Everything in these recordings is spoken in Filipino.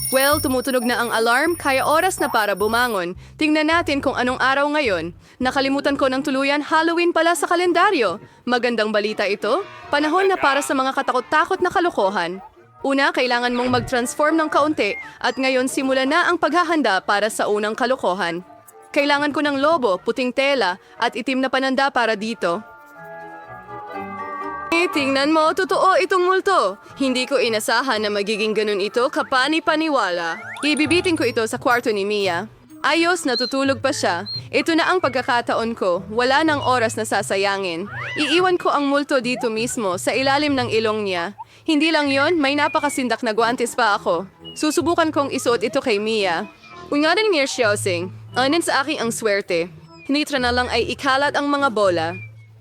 Well, tumutunog na ang alarm, kaya oras na para bumangon. Tingnan natin kung anong araw ngayon. Nakalimutan ko ng tuluyan, Halloween pala sa kalendaryo. Magandang balita ito. Panahon na para sa mga katakot-takot na kalokohan. Una, kailangan mong mag-transform ng kaunti at ngayon simula na ang paghahanda para sa unang kalokohan. Kailangan ko ng lobo, puting tela at itim na pananda para dito. Tingnan mo, totoo itong multo. Hindi ko inasahan na magiging ganun ito kapani-paniwala. Ibibitin ko ito sa kwarto ni Mia. Ayos, natutulog pa siya. Ito na ang pagkakataon ko. Wala nang oras na sasayangin. Iiwan ko ang multo dito mismo sa ilalim ng ilong niya. Hindi lang yon, may napakasindak na guwantes pa ako. Susubukan kong isuot ito kay Mia. Ungarin niya Xiaoxing. Anin sa aking ang swerte. Hinitra na lang ay ikalat ang mga bola.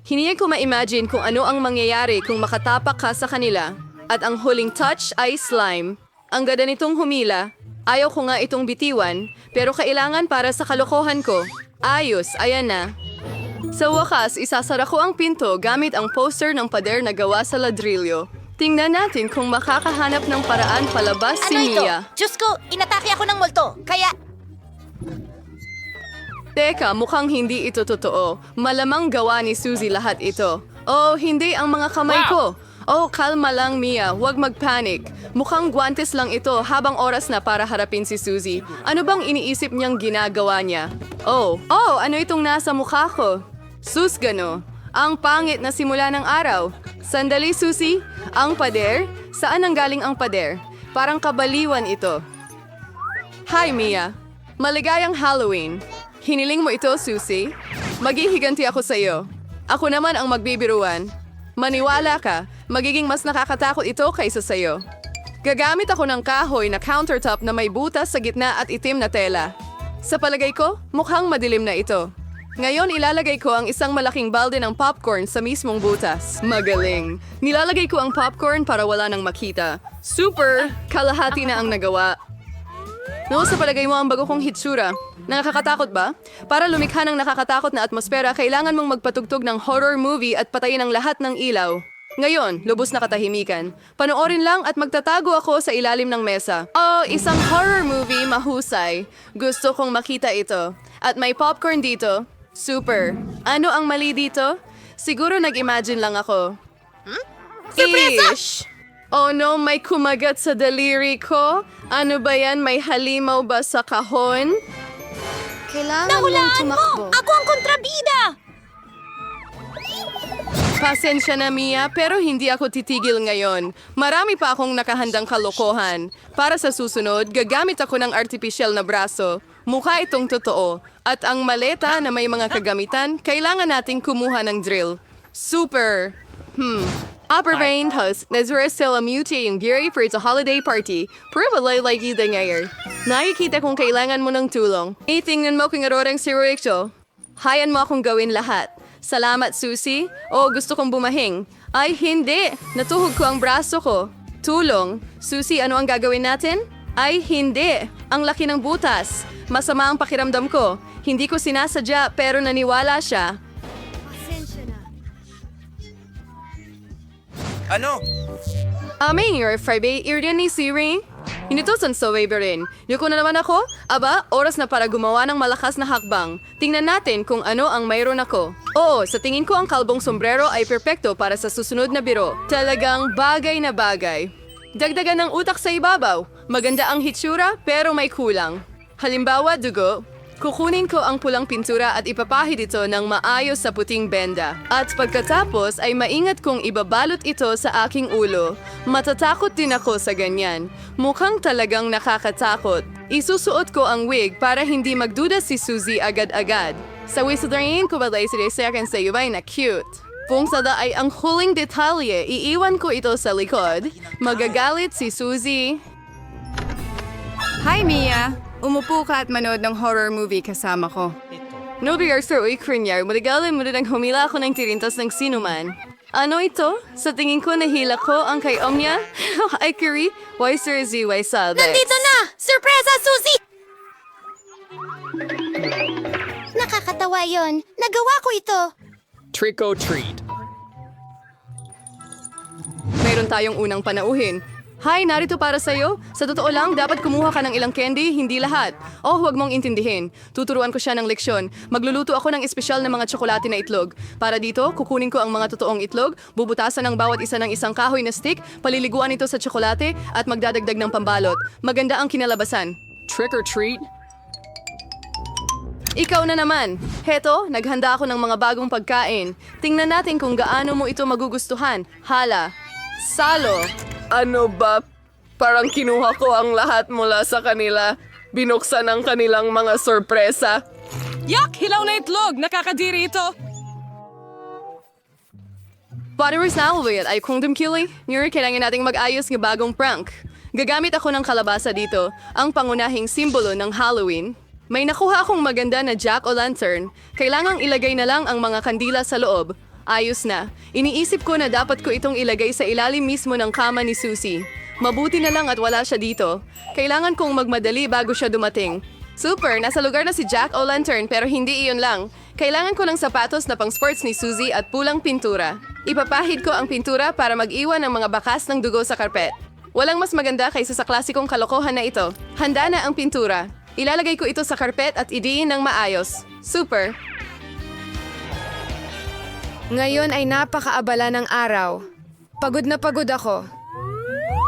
Hindi ko ma-imagine kung ano ang mangyayari kung makatapak ka sa kanila. At ang huling touch ay slime. Ang ganda nitong humila. Ayaw ko nga itong bitiwan, pero kailangan para sa kalokohan ko. Ayos, ayan na. Sa wakas, isasara ko ang pinto gamit ang poster ng pader na gawa sa ladrilyo. Tingnan natin kung makakahanap ng paraan palabas si Mia. Diyos ko, inatake ako ng multo. Kaya... Teka, mukhang hindi ito totoo. Malamang gawa ni Suzy lahat ito. Oh, hindi ang mga kamay ko. Oh, kalma lang Mia, huwag mag-panic. Mukhang guwantes lang ito habang oras na para harapin si Suzy. Ano bang iniisip niyang ginagawa niya? Oh, ano itong nasa mukha ko? Sus gano, ang pangit na simula ng araw. Sandali Suzy, ang pader? Saan ang galing ang pader? Parang kabaliwan ito. Hi Mia, maligayang Halloween. Hiniling mo ito, Susie? Maghihiganti ako sa iyo. Ako naman ang magbibiruan. Maniwala ka, magiging mas nakakatakot ito kaysa sa iyo. Gagamit ako ng kahoy na countertop na may butas sa gitna at itim na tela. Sa palagay ko, mukhang madilim na ito. Ngayon ilalagay ko ang isang malaking balde ng popcorn sa mismong butas. Magaling. Nilalagay ko ang popcorn para wala nang makita. Super! Kalahati na ang nagawa. No, sa palagay mo ang bago kong hitsura. Nakakatakot ba? Para lumikha ng nakakatakot na atmosfera, kailangan mong magpatugtog ng horror movie at patayin ang lahat ng ilaw. Ngayon, lubos na katahimikan. Panoorin lang at magtatago ako sa ilalim ng mesa. Oh, isang horror movie, mahusay. Gusto kong makita ito. At may popcorn dito. Super. Ano ang mali dito? Siguro nag-imagine lang ako. Surpresa! Ish! Oh no, may kumagat sa daliri ko. Ano ba yan? May halimaw ba sa kahon? Kailangan mong Nahulaan tumakbo. mo! Ako ang kontrabida! Pasensya na Mia, pero hindi ako titigil ngayon. Marami pa akong nakahandang kalokohan. Para sa susunod, gagamit ako ng artificial na braso. Mukha itong totoo. At ang maleta na may mga kagamitan, kailangan nating kumuha ng drill. Super! Upper Rain House, Nazura Stella Mute yung Gary for its holiday party. Probably like you din ngayon. Nakikita kung kailangan mo ng tulong. Tingnan mo kung arorang si Rachel. Hayan mo akong gawin lahat. Salamat, Susie. Oh, gusto kong bumahing. Ay, hindi. Natuhog ko ang braso ko. Tulong. Susie, ano ang gagawin natin? Ay, hindi. Ang laki ng butas. Masama ang pakiramdam ko. Hindi ko sinasadya, pero naniwala siya. Ano? Aming your Friday, iriyan ni Siri. Inutusan sa waiver rin. Yuko na naman ako? Aba, oras na para gumawa ng malakas na hakbang. Tingnan natin kung ano ang mayroon ako. Oo, sa tingin ko ang kalbong sombrero ay perpekto para sa susunod na biro. Talagang bagay na bagay. Dagdagan ng utak sa ibabaw. Maganda ang hitsura pero may kulang. Halimbawa, dugo. Kukunin ko ang pulang pintura at ipapahid ito ng maayos sa puting benda. At pagkatapos ay maingat kong ibabalot ito sa aking ulo. Matatakot din ako sa ganyan. Mukhang talagang nakakatakot. Isusuot ko ang wig para hindi magduda si Suzy agad-agad. Sa wisudarin ko balay si Desekan sa iway na cute. Kung sada ay ang huling detalye, iiwan ko ito sa likod. Magagalit si Suzy. Hi Mia! Umupo ka at manood ng horror movie kasama ko. No bigar sir uy krinyar, maligalin mo rin ang humila ako ng tirintas ng sinuman. Ano ito? Sa tingin ko nahila ko ang kay Omnia? Ay Kiri, why sir Z, why Salvex? Nandito na! Surpresa, Susie! Nakakatawa yon. Nagawa ko ito. Trick or treat. Mayroon tayong unang panauhin. Hi, narito para sa'yo. Sa totoo lang, dapat kumuha ka ng ilang candy, hindi lahat. Oh, huwag mong intindihin. Tuturuan ko siya ng leksyon. Magluluto ako ng espesyal na mga tsokolate na itlog. Para dito, kukunin ko ang mga totoong itlog, bubutasan ng bawat isa ng isang kahoy na stick, paliliguan ito sa tsokolate, at magdadagdag ng pambalot. Maganda ang kinalabasan. Trick or treat? Ikaw na naman. Heto, naghanda ako ng mga bagong pagkain. Tingnan natin kung gaano mo ito magugustuhan. Hala. Salo. Ano ba? Parang kinuha ko ang lahat mula sa kanila. Binuksan ang kanilang mga sorpresa. Yak! Hilaw na itlog! Nakakadiri ito! Followers na ako ay kung dumkili. Ngayon, kailangan nating mag-ayos ng bagong prank. Gagamit ako ng kalabasa dito, ang pangunahing simbolo ng Halloween. May nakuha akong maganda na jack-o'-lantern. Kailangang ilagay na lang ang mga kandila sa loob. Ayos na. Iniisip ko na dapat ko itong ilagay sa ilalim mismo ng kama ni Susie. Mabuti na lang at wala siya dito. Kailangan kong magmadali bago siya dumating. Super! Nasa lugar na si Jack-o'-lantern pero hindi iyon lang. Kailangan ko ng sapatos na pang-sports ni Susie at pulang pintura. Ipapahid ko ang pintura para mag-iwan ng mga bakas ng dugo sa karpet. Walang mas maganda kaysa sa klasikong kalokohan na ito. Handa na ang pintura. Ilalagay ko ito sa karpet at idiin ng maayos. Super! Ngayon ay napakaabala ng araw. Pagod na pagod ako.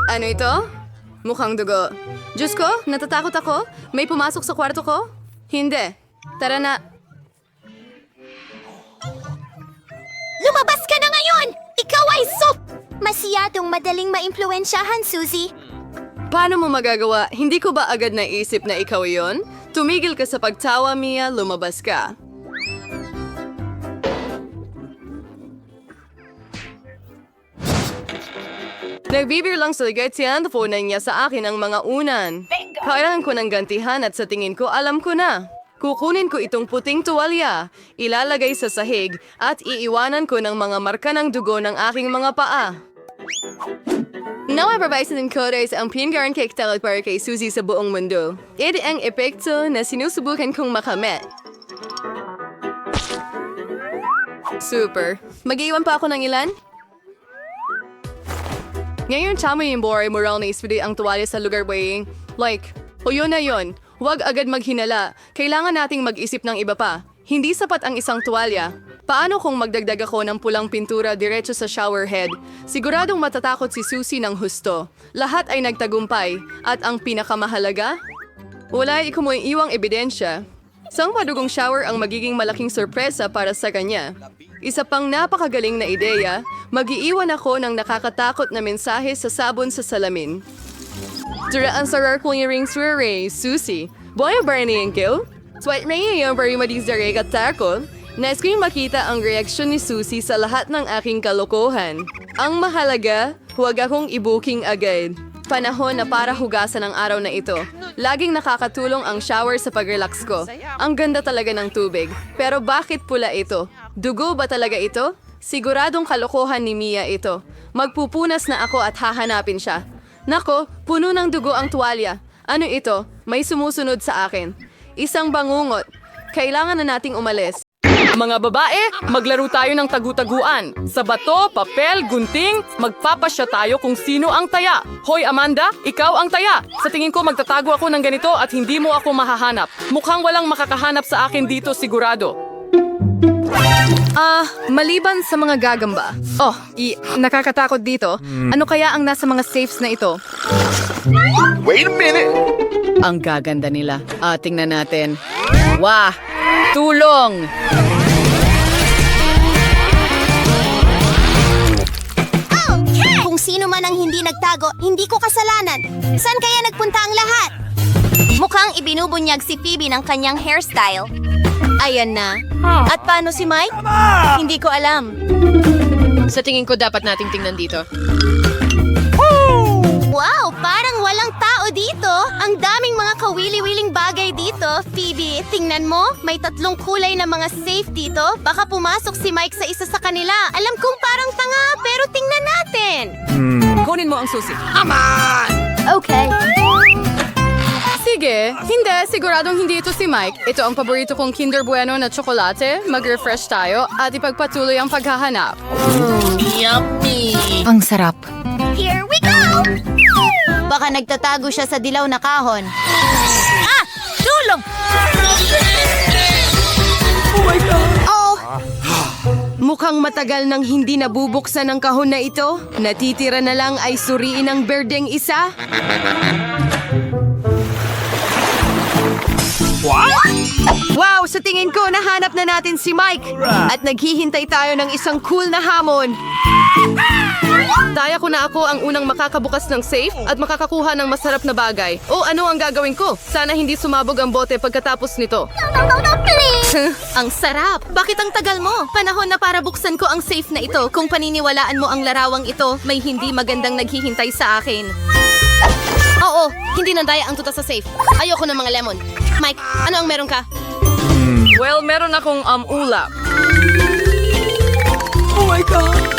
Ano ito? Mukhang dugo. Diyos ko, natatakot ako. May pumasok sa kwarto ko? Hindi. Tara na. Lumabas ka na ngayon! Ikaw ay Masyadong madaling maimpluwensyahan, Susie. Paano mo magagawa? Hindi ko ba agad naisip na ikaw yon? Tumigil ka sa pagtawa, Mia. Lumabas ka. Nagbibir lang sa ligat siya ang teleponan niya sa akin ang mga unan. Kailangan ko ng gantihan at sa tingin ko alam ko na. Kukunin ko itong puting tuwalya, ilalagay sa sahig at iiwanan ko ng mga marka ng dugo ng aking mga paa. Nawababaysan ko rin ang pinagaran kay Talot para kay Susie sa buong mundo. Ito ang epekto na sinusubukan kong makamit. Super. Mag-iwan pa ako ng ilan? Ngayon, tama yung boray moral na ispili ang tuwalya sa lugar weighing. Like, o yun na yun. Huwag agad maghinala. Kailangan nating mag-isip ng iba pa. Hindi sapat ang isang tuwalya. Paano kung magdagdag ako ng pulang pintura diretso sa shower head? Siguradong matatakot si Susie ng husto. Lahat ay nagtagumpay. At ang pinakamahalaga? Wala iwang ebidensya. Isang padugong shower ang magiging malaking sorpresa para sa kanya. Isa pang napakagaling na ideya, mag-iiwan ako ng nakakatakot na mensahe sa sabon sa salamin. Duraan sa rare-clearing swere, Susie. Boy, Barney and Gil? Sweat may yung bari madizare at takot. Nais ko yung makita ang reaksyon ni Susie sa lahat ng aking kalokohan. Ang mahalaga, huwag akong i-booking agad. Panahon na para hugasan ang araw na ito. Laging nakakatulong ang shower sa pag-relax ko. Ang ganda talaga ng tubig. Pero bakit pula ito? Dugo ba talaga ito? Siguradong kalokohan ni Mia ito. Magpupunas na ako at hahanapin siya. Nako, puno ng dugo ang tuwalya. Ano ito? May sumusunod sa akin. Isang bangungot. Kailangan na nating umalis. Mga babae, maglaro tayo ng tagu-taguan. Sa bato, papel, gunting, magpapasya tayo kung sino ang taya. Hoy Amanda, ikaw ang taya. Sa tingin ko magtatago ako ng ganito at hindi mo ako mahahanap. Mukhang walang makakahanap sa akin dito sigurado. Maliban sa mga gagamba. Nakakatakot dito. Ano kaya ang nasa mga safes na ito? Wait a minute. Ang gaganda nila. Tingnan natin. Wah! Tulong! Kung sino man ang hindi nagtago, hindi ko kasalanan. Saan kaya nagpunta ang lahat? Mukhang ibinubunyag si Phoebe ng kanyang hairstyle. Ayan na. At paano si Mike? Hindi ko alam. Sa tingin ko dapat nating tingnan dito. Wow, parang walang tao dito. Ang daming mga kawili-wiling bagay dito. Phoebe, tingnan mo. May 3 kulay na mga safe dito. Baka pumasok si Mike sa isa sa kanila. Alam kong parang tanga, pero tingnan natin. Kunin mo ang susi. Okay. Sige, hindi. Siguradong hindi ito si Mike. Ito ang paborito kong Kinder Bueno na tsokolate. Mag-refresh tayo at ipagpatuloy ang paghahanap. Ang sarap. Here we go! Baka nagtatago siya sa dilaw na kahon. Ah! Tulong! Oh! Mukhang matagal nang hindi nabubuksan ang kahon na ito. Natitira na lang ay suriin ang berdeng isa. Wow, sa tingin ko, nahanap na natin si Mike. At naghihintay tayo ng isang cool na hamon. Taya ko na ako ang unang makakabukas ng safe at makakakuha ng masarap na bagay. O ano ang gagawin ko? Sana hindi sumabog ang bote pagkatapos nito. Ang sarap! Bakit ang tagal mo? Panahon na para buksan ko ang safe na ito. Kung paniniwalaan mo ang larawang ito, may hindi magandang naghihintay sa akin. Oo, hindi nandaya ang tuta sa safe. Ayoko ng mga lemon. Mike, ano ang meron ka? Well, meron akong ulap.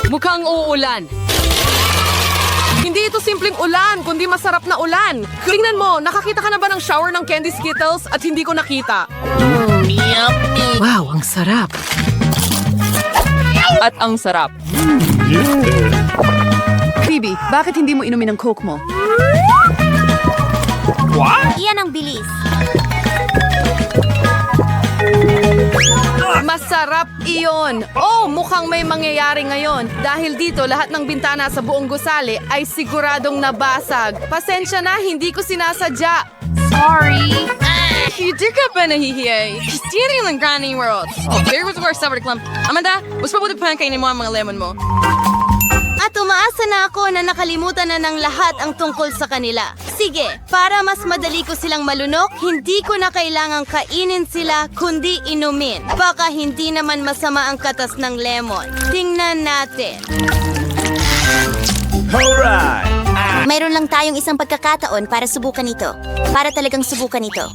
Mukhang uulan. Hindi ito simpleng ulan, kundi masarap na ulan. Tingnan mo, nakakita ka na ba ng shower ng Candy Skittles at hindi ko nakita? Wow, ang sarap. At ang sarap. Phoebe, bakit hindi mo inumin ang Coke mo? Iyan ang bilis. Masarap iyon. Oh, mukhang may mangyayari ngayon. Dahil dito, lahat ng bintana sa buong gusali ay siguradong nabasag. Pasensya na, hindi ko sinasadya. Hindi ka ba nahihiyay? Steering ng Granny World. Oh, here was our summer clump. Amanda, mas mabuti pa kainin mo ang mga lemon mo. At umaasa na ako na nakalimutan na ng lahat ang tungkol sa kanila. Sige, para mas madali ko silang malunok, hindi ko na kailangang kainin sila, kundi inumin. Baka hindi naman masama ang katas ng lemon. Tingnan natin. Mayroon lang tayong isang pagkakataon para subukan ito. Para talagang subukan ito.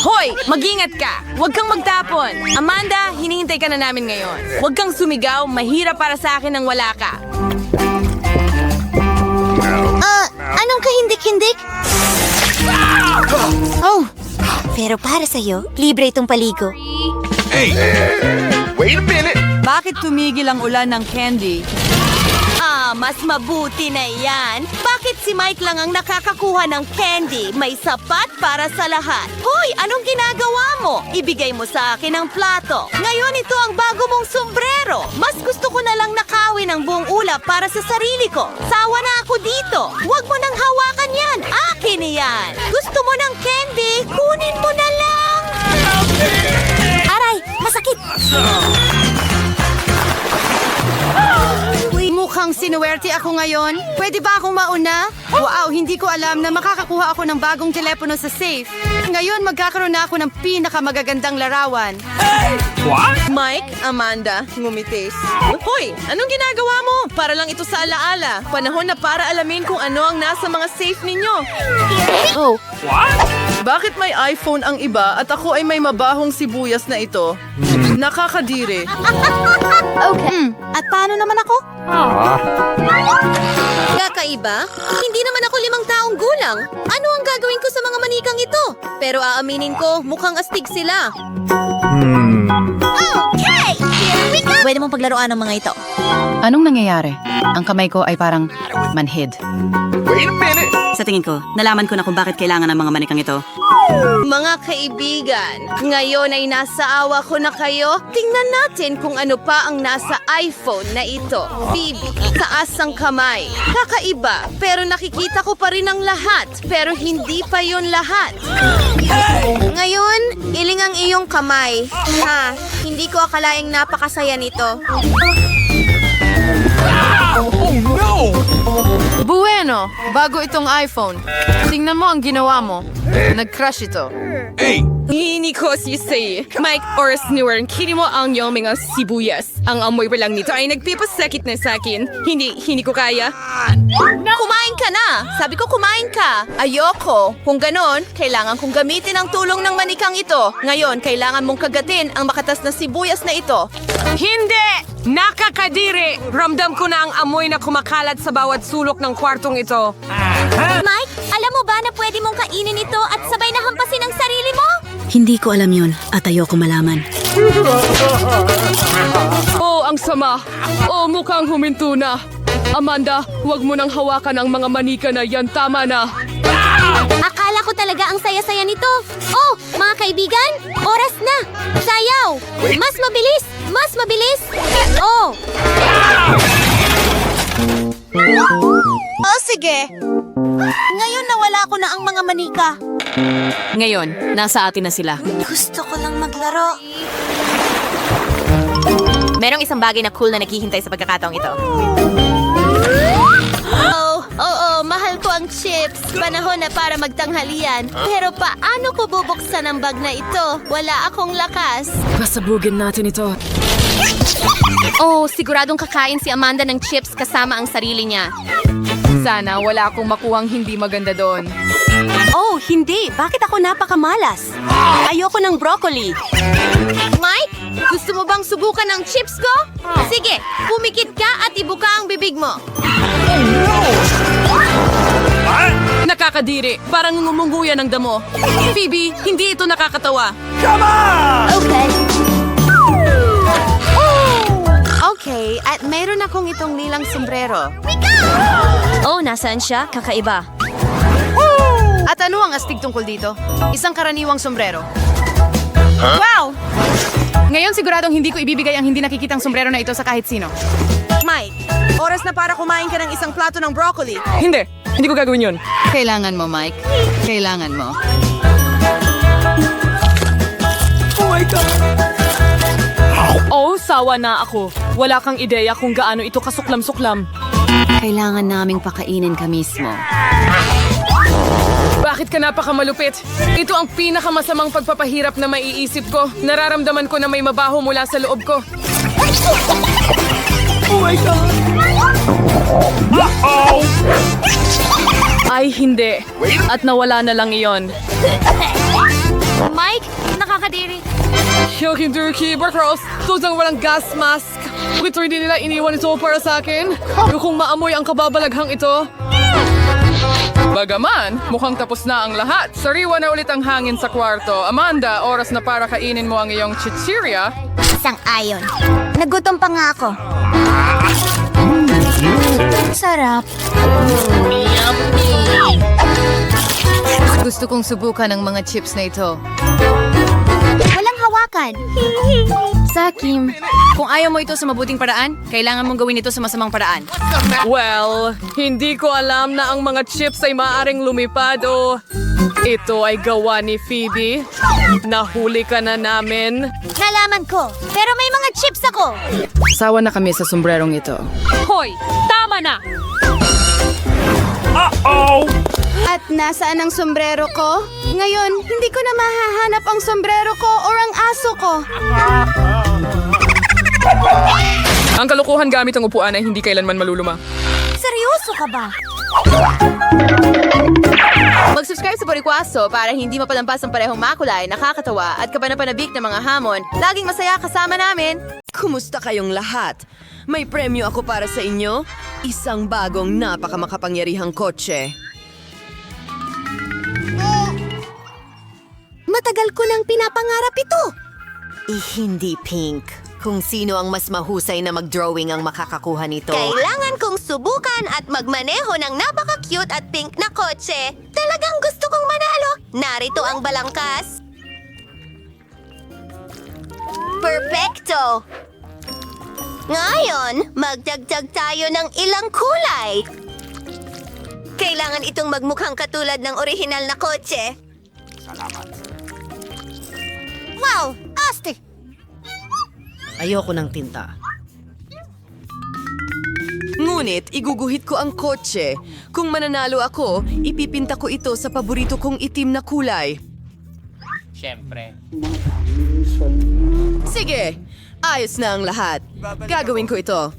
Hoy, mag-ingat ka! Huwag kang magtapon! Amanda, hinihintay ka na namin ngayon. Huwag kang sumigaw, mahirap para sa akin ang wala ka. Anong kahindik-hindik? Oh, pero para sa'yo, libre itong paligo. Wait a minute. Bakit tumigil ang ulan ng candy? Mas mabuti na yan. Bakit si Mike lang ang nakakakuha ng candy? May sapat para sa lahat. Hoy, anong ginagawa mo? Ibigay mo sa akin ang plato. Ngayon ito ang bago mong sombrero. Mas gusto ko na lang nakawin ang buong ulap para sa sarili ko. Sawa na ako dito. Huwag mo nang hawakan yan. Akin yan. Gusto mo ng candy? Kunin mo na lang. Aray, masakit. Mukhang sinuwerte ako ngayon. Pwede ba akong mauna? Wow, hindi ko alam na makakakuha ako ng bagong telepono sa safe. Ngayon, magkakaroon na ako ng pinakamagagandang larawan. Mike, Amanda, ngumitis. Hoy, anong ginagawa mo? Para lang ito sa alaala. Panahon na para alamin kung ano ang nasa mga safe ninyo. Oh, Bakit may iPhone ang iba at ako ay may mabahong sibuyas na ito? Nakakadiri. okay. At paano naman ako? Kakaiba? Hindi naman ako 5 taong gulang. Ano ang gagawin ko sa mga manikang ito? Pero aaminin ko, mukhang astig sila. Okay! Here we go! Pwede mong paglaruan ng mga ito. Anong nangyayari? Ang kamay ko ay parang manhid. Wait a minute. Sa tingin ko, nalaman ko na kung bakit kailangan ng mga manikang ito. Mga kaibigan, ngayon ay nasa awa ko na kayo. Tingnan natin kung ano pa ang nasa iPhone na ito. Phoebe, taas ang kamay. Kakaiba, pero nakikita ko pa rin ang lahat. Pero hindi pa yon lahat. Ngayon, iling ang iyong kamay. Ha, hindi ko akalaing napakasaya nito. Bueno, bago itong iPhone. Tingnan mo ang ginawa mo. Nag-crash ito. Hindi ko sisay. Mike, oras newer, kini mo ang iyong mga sibuyas. Ang amoy pa lang nito ay nagpipasakit na sa akin. Hindi ko kaya. Kumain ka na! Sabi ko kumain ka! Ayoko! Kung ganon, kailangan kong gamitin ang tulong ng manikang ito. Ngayon, kailangan mong kagatin ang makatas na sibuyas na ito. Hindi! Nakakadiri! Ramdam ko na ang amoy na kumakalat sa bawat sulok ng kwartong ito. Mike, alam mo ba na pwede mong kainin ito at sabay na hampasin ang sarili mo? Hindi ko alam yun at ayoko malaman. Oh, ang sama. Oh, mukhang huminto na. Amanda, huwag mo nang hawakan ang mga manika na yan. Tama na. Akala ko talaga ang saya-saya nito. Oh, mga kaibigan, oras na. Sayaw! Mas mabilis! Mas mabilis! Oh! Oh, sige. Ngayon nawala ko na ang mga manika. Ngayon, nasa atin na sila. Gusto ko lang maglaro. Merong isang bagay na cool na naghihintay sa pagkakataong ito. Oo, mahal ko ang chips. Panahon na para magtanghalian. Pero paano ko bubuksan ang bag na ito? Wala akong lakas. Pasabugin natin ito. Oh, siguradong kakain si Amanda ng chips kasama ang sarili niya. Sana wala akong makuhang hindi maganda doon. Oh, hindi. Bakit ako napakamalas? Ayoko ng broccoli. Mike, gusto mo bang subukan ang chips ko? Sige, pumikit ka at ibuka ang bibig mo. Nakakadiri. Parang ngumunguya ng damo. Phoebe, hindi ito nakakatawa. Okay. Okay, at mayroon akong itong nilang sombrero. Oh, nasaan siya? Kakaiba. At ano ang astig tungkol dito? Isang karaniwang sombrero. Wow! Ngayon siguradong hindi ko ibibigay ang hindi nakikitang sombrero na ito sa kahit sino. Mike, oras na para kumain ka ng isang plato ng broccoli. Hindi. Hindi ko gagawin yun. Kailangan mo, Mike. Kailangan mo. Oh, sawa na ako. Wala kang ideya kung gaano ito kasuklam-suklam. Kailangan naming pakainin ka mismo. Bakit ka napakamalupit? Ito ang pinakamasamang pagpapahirap na maiisip ko. Nararamdaman ko na may mabaho mula sa loob ko. Ay, hindi. At nawala na lang iyon. Mike, nakakadiri. Yoking Turkey, Barkros, tusang walang gas mask. Ito hindi nila iniwan ito para sa akin. Kung maamoy ang kababalaghang ito. Bagaman, mukhang tapos na ang lahat. Sariwa na ulit ang hangin sa kwarto. Amanda, oras na para kainin mo ang iyong chichirya. Sang-ayon. Nagutom pa nga ako. Sarap. Gusto kong subukan ang mga chips na ito. Walang hawakan. Sakim, kung ayaw mo ito sa mabuting paraan, kailangan mong gawin ito sa masamang paraan. Well, hindi ko alam na ang mga chips ay maaaring lumipad o ito ay gawa ni Phoebe. Nahuli ka na namin. Nalaman ko. Pero may mga chips ako. Sawa na kami sa sombrerong ito. Hoy, tama na! At nasaan ang sombrero ko? Ngayon, hindi ko na mahahanap ang sombrero ko o ang aso ko. Ang kalukuhan gamit ang upuan ay hindi kailanman maluluma. Seryoso ka ba? Mag-subscribe sa Boricwaso para hindi mapalampas ang parehong makulay, nakakatawa at kapanapanabik na mga hamon. Laging masaya kasama namin. Kumusta kayong lahat? May premyo ako para sa inyo. Isang bagong napakamakapangyarihang kotse. Matagal ko nang pinapangarap ito. Hindi pink. Kung sino ang mas mahusay na mag-drawing ang makakakuha nito. Kailangan kong subukan at magmaneho ng napaka-cute at pink na kotse. Talagang gusto kong manalo. Narito ang balangkas. Perfecto! Ngayon, magdagdag tayo ng ilang kulay. Kailangan itong magmukhang katulad ng orihinal na kotse. Wow! Astig! Ayoko ng tinta. Ngunit, iguguhit ko ang kotse. Kung mananalo ako, ipipinta ko ito sa paborito kong itim na kulay. Sige, ayos na ang lahat. Gagawin ko ito.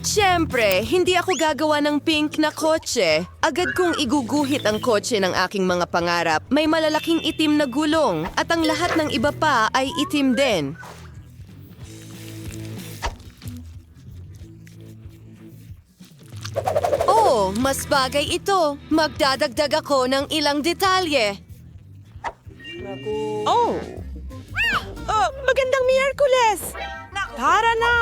Siyempre, hindi ako gagawa ng pink na kotse. Agad kong iguguhit ang kotse ng aking mga pangarap. May malalaking itim na gulong at ang lahat ng iba pa ay itim din. Oh, mas bagay ito. Magdadagdag ako ng ilang detalye. Magandang Miyerkules! Tara na!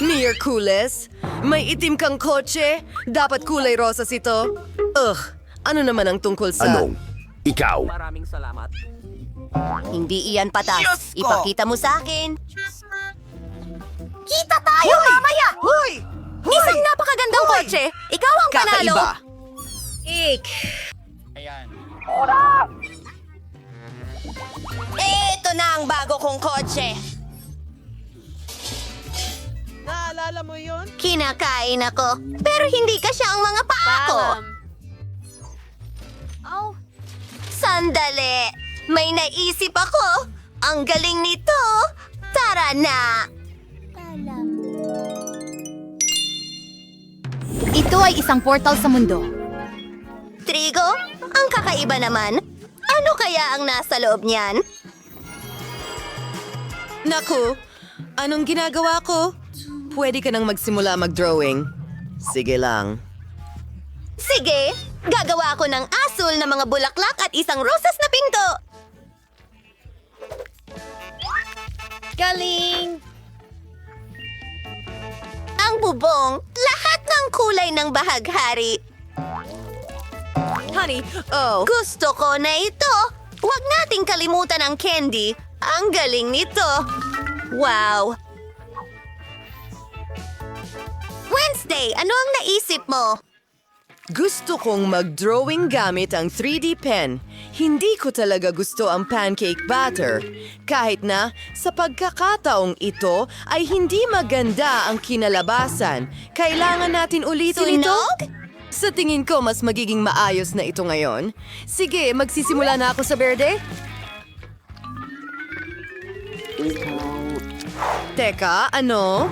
Miraculous, may itim kang kotse? Dapat kulay rosas ito? Ano naman ang tungkol sa... Anong? Ikaw? Hindi iyan patas. Ipakita mo sa akin. Kita tayo mamaya! Hoy! Isang napakagandang kotse. Ikaw ang panalo. Kakaiba! Ito na ang bago kong kotse. Kinakain ako, pero hindi kasya ang mga paa ko. Sandali, may naisip ako. Ang galing nito. Tara na. Ito ay isang portal sa mundo. Trigo, ang kakaiba naman. Ano kaya ang nasa loob niyan? Naku, anong ginagawa ko? Pwede ka nang magsimula mag-drawing. Sige lang. Sige, gagawa ako ng asul na mga bulaklak at isang rosas na pinto. Galing! Ang bubong, lahat ng kulay ng bahaghari. Honey, oh. Gusto ko na ito. Huwag nating kalimutan ang candy. Ang galing nito. Wow! Wednesday, ano ang naisip mo? Gusto kong mag-drawing gamit ang 3D pen. Hindi ko talaga gusto ang pancake batter. Kahit na sa pagkakataong ito ay hindi maganda ang kinalabasan. Kailangan natin ulitin ito? Sunog? Sa tingin ko, mas magiging maayos na ito ngayon. Sige, magsisimula na ako sa berde. Teka, ano?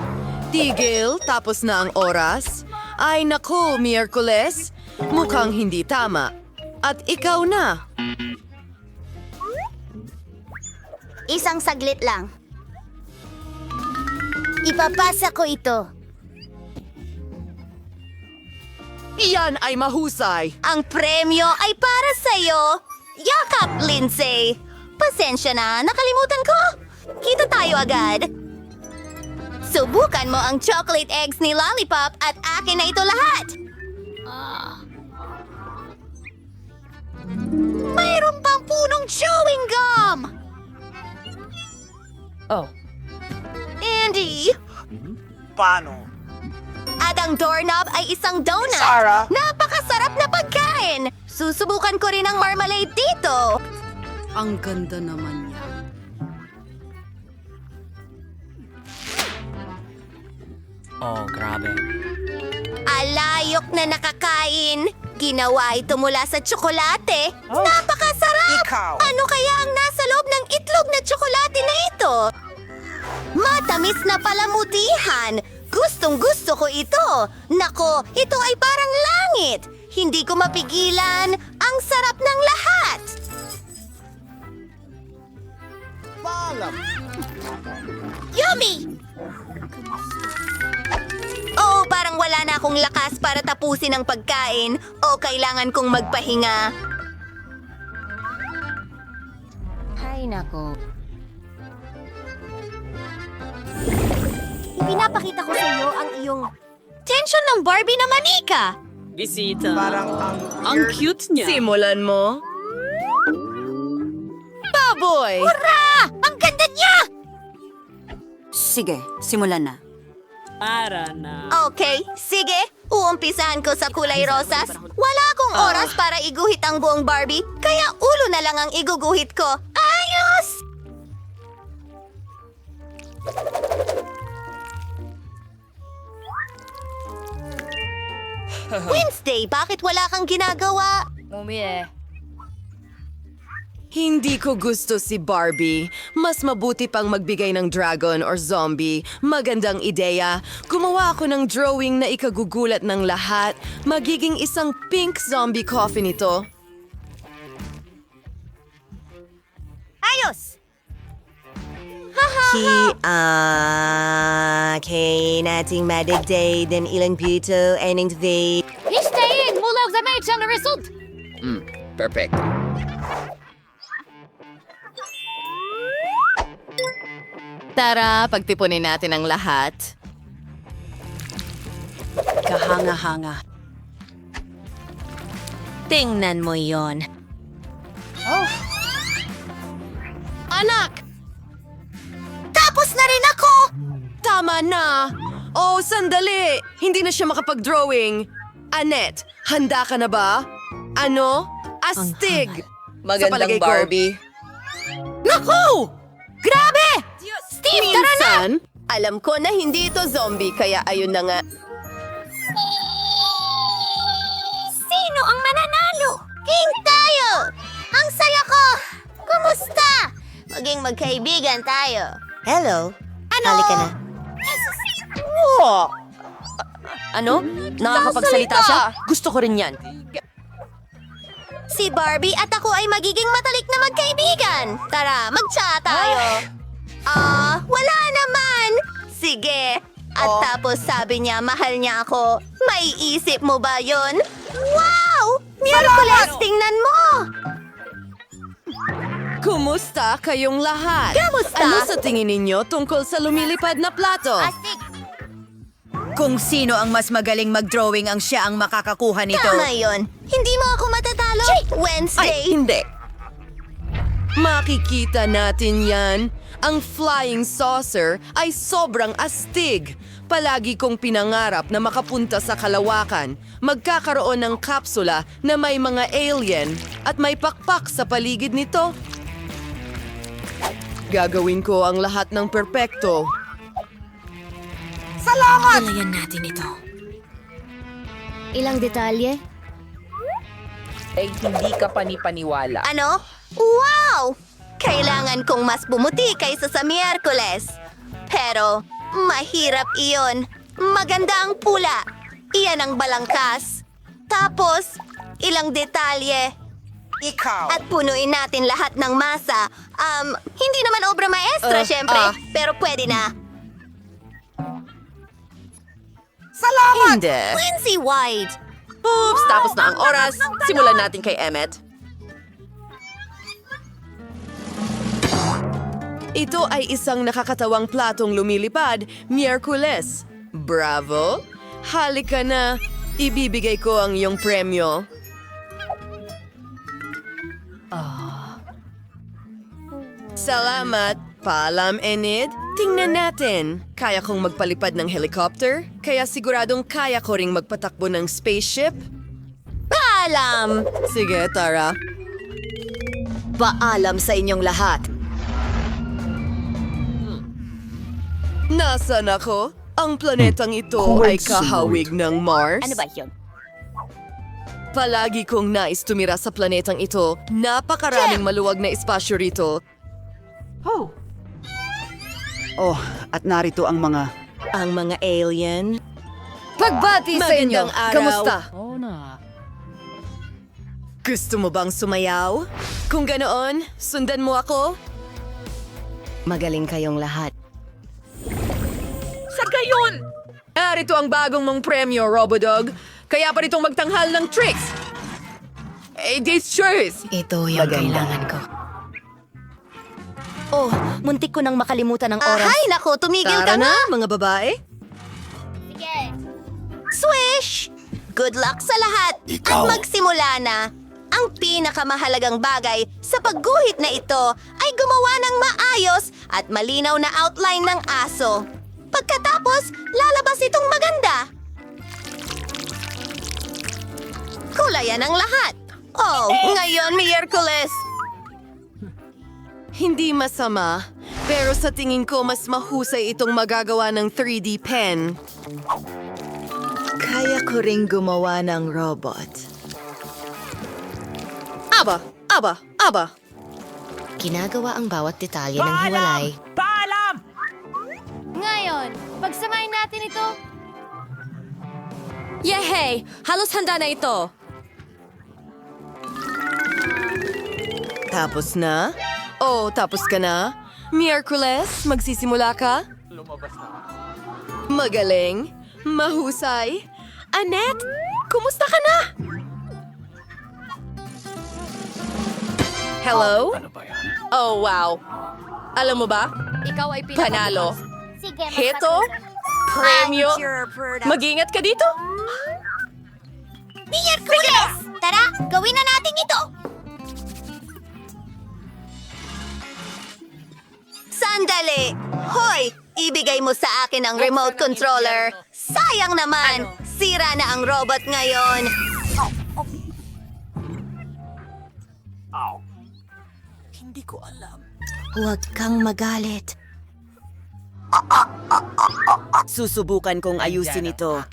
Tigil, tapos na ang oras? Ay naku, Miyerkules, mukhang hindi tama. At ikaw na. Isang saglit lang. Ipapasa ko ito. Iyan ay mahusay. Ang premyo ay para sa'yo. Yakap, Lindsay. Pasensya na, nakalimutan ko. Kita tayo agad. Subukan mo ang chocolate eggs ni Lollipop at akin na ito lahat. Mayroon pang punong chewing gum! Oh. Andy! Paano? At ang doorknob ay isang donut. Sarah? Napakasarap na pagkain. Susubukan ko rin ang marmalade dito. Ang ganda naman niya. Alayok na nakakain. Ginawa ito mula sa tsokolate. Napakasarap! Ikaw. Ano kaya ang nasa loob ng itlog na tsokolate na ito? Matamis na palamutihan. Gustong-gusto ko ito. Nako, ito ay parang langit. Hindi ko mapigilan. Ang sarap ng lahat. Yummy! Oh, parang wala na akong lakas para tapusin ang pagkain o kailangan kong magpahinga. Hay nako. Pinapakita ko sa iyo ang iyong tension ng Barbie na manika. Parang ang Cute niya. Simulan mo. Baboy! Hurra! Ang ganda niya! Sige, simulan na. Okay, sige. Uumpisahan ko sa kulay rosas. Wala akong oras para iguhit ang buong Barbie, kaya ulo na lang ang iguguhit ko. Ayos! Wednesday, bakit wala kang ginagawa? Hindi ko gusto si Barbie. Mas mabuti pang magbigay ng dragon or zombie. Magandang ideya. Gumawa ako ng drawing na ikagugulat ng lahat. Magiging isang pink zombie coffin ito. Ayos! Kay nating madigday din ilang pito ening today. Histayin mula sa may na result. Perfect. Tara, pagtipunin natin ang lahat. Kahanga-hanga. Tingnan mo yon. Anak! Tapos na rin ako! Tama na! Oh, sandali! Hindi na siya makapag-drawing. Annette, handa ka na ba? Ano? Astig! Magandang Barbie. Naku! Grabe! Steve, tara na! Minsan, alam ko na hindi ito zombie, kaya ayun na nga. Sino ang mananalo? King tayo! Ang saya ko! Kumusta? Maging magkaibigan tayo. Hello? Ano? Halika na. Ano? Nakakapagsalita siya? Gusto ko rin yan. Si Barbie at ako ay magiging matalik na magkaibigan. Tara, mag-chat tayo. Wala naman. Sige. At tapos sabi niya, mahal niya ako. May isip mo ba yon? Wow! Miyerkules, tingnan mo! Kumusta kayong lahat? Kamusta? Ano sa tingin ninyo tungkol sa lumilipad na plato? Astig, Kung sino ang mas magaling mag-drawing ang siya ang makakakuha nito. tama yon. Hindi mo ako matatalo. Wednesday. Ay, hindi. Makikita natin yan. Ang flying saucer ay sobrang astig. Palagi kong pinangarap na makapunta sa kalawakan. Magkakaroon ng kapsula na may mga alien at may pakpak sa paligid nito. Gagawin ko ang lahat ng perpekto. Palayan natin ito. Ilang detalye? Ay, hindi ka panipaniwala. Ano? Wow! Kailangan kong mas bumuti kaysa sa Miyerkules. Pero, mahirap iyon. Maganda ang pula. Iyan ang balangkas. Tapos, ilang detalye. Ikaw! At punuin natin lahat ng masa. Hindi naman obra maestra, syempre. Pero pwede na. Hindi. Lindsay White! Oops, tapos na ang oras. Simulan natin kay Emmet. Ito ay isang nakakatawang platong lumilipad, Miyerkules. Bravo! Halika na. Ibibigay ko ang iyong premyo. Salamat. Paalam, Enid. Tingnan natin. Kaya kong magpalipad ng helicopter, kaya siguradong kaya ko ring magpatakbo ng spaceship. Paalam! Sige, Tara. Paalam sa inyong lahat. Nasaan ako? Ang planetang ito ay kahawig ng Mars. Ano ba yun? Palagi kong nais tumira sa planetang ito. Napakaraming maluwag na espasyo rito. Oh, at narito ang mga... Ang mga alien. Pagbati sa inyo. Magandang araw. Kamusta? Gusto mo bang sumayaw? Kung ganoon, sundan mo ako. Magaling kayong lahat. Sa gayon! Narito ang bagong mong premyo, Robodog. Kaya pa ritong magtanghal ng tricks. This choice. Ito yung kailangan ko. Oh, muntik ko nang makalimutan ng oras. Ay, nako, tumigil Tara ka na, na. mga babae. Swish! Good luck sa lahat! At magsimula na! Ang pinakamahalagang bagay sa pagguhit na ito ay gumawa ng maayos at malinaw na outline ng aso. Pagkatapos, lalabas itong maganda. Kulayan ang lahat. Oh, ngayon, Miyerkules. Hindi masama, pero sa tingin ko mas mahusay itong magagawa ng 3D pen. Kaya ko ring gumawa ng robot. Aba! Ginagawa ang bawat detalye ng hiwalay. Paalam! Ngayon, pagsamahin natin ito. Yehey! Halos handa na ito. Tapos na? Oh, tapos ka na? Miyerkules, magsisimula ka? Magaling, mahusay. Annette, kumusta ka na? Hello? Oh, wow. Alam mo ba? Ikaw ay Panalo. Sige, Heto? Premyo? Mag-ingat ka dito. Miyerkules! Tara, gawin na natin ito! Sandali! Hoy! Ibigay mo sa akin ang remote controller. Sayang naman! Sira na ang robot ngayon. Hindi ko alam. Huwag kang magalit. Susubukan kong ayusin ito.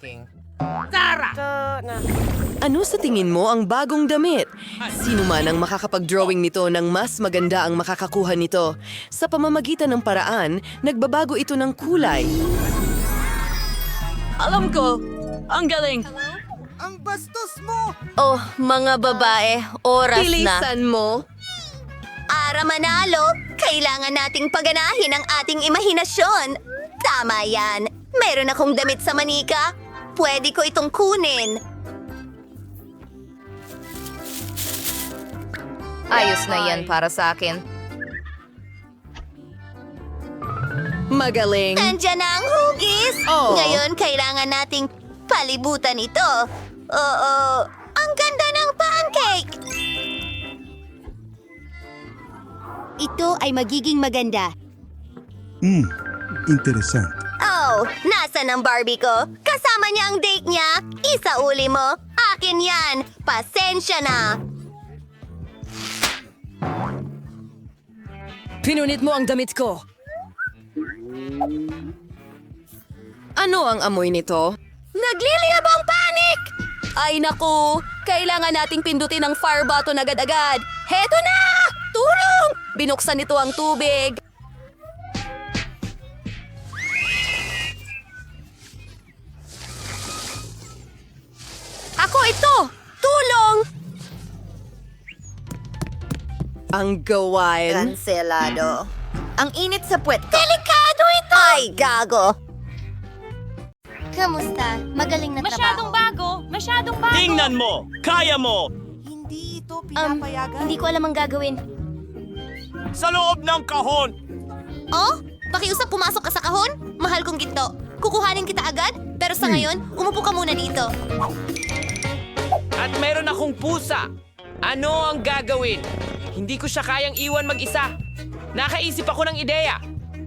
Tara! Ano sa tingin mo ang bagong damit? Sino man ang makakapag-drawing nito ng mas maganda ang makakakuha nito. Sa pamamagitan ng paraan, nagbabago ito ng kulay. Alam ko! Ang galing! Oh, mga babae, oras na. Bilisan mo! Para manalo, kailangan nating paganahin ang ating imahinasyon. Tama yan. Meron akong damit sa manika. Pwede ko itong kunin. Ayos na yan para sa akin. Magaling! Nandiyan na ang hugis. Oh. Ngayon, kailangan nating palibutan ito. Oo, ang ganda ng pancake. Ito ay magiging maganda. Interesante. Oh, nasa ng Barbie ko? Kasama niya ang date niya? Isauli mo? Akin yan. Pasensya na. Pinunit mo ang damit ko! Ano ang amoy nito? Nagliliyabang panic! Ay naku! Kailangan nating pindutin ang fire button agad-agad. Heto na! Tulong! Binuksan nito ang tubig. Ako ito! Tulong! Ang gawain. Cancelado. Ang init sa puwet ko. Delikado ito! Ay, gago! Kamusta? Magaling na trabaho. Tingnan mo! Kaya mo! Hindi ko alam ang gagawin. Sa loob ng kahon! Oh? Pakiusap pumasok ka sa kahon? Mahal kong ginto. Kukuhanin kita agad? Pero sa ngayon, umupo ka muna dito. At meron akong pusa. Ano ang gagawin? Hindi ko siya kayang iwan mag-isa. Nakaisip ako ng ideya.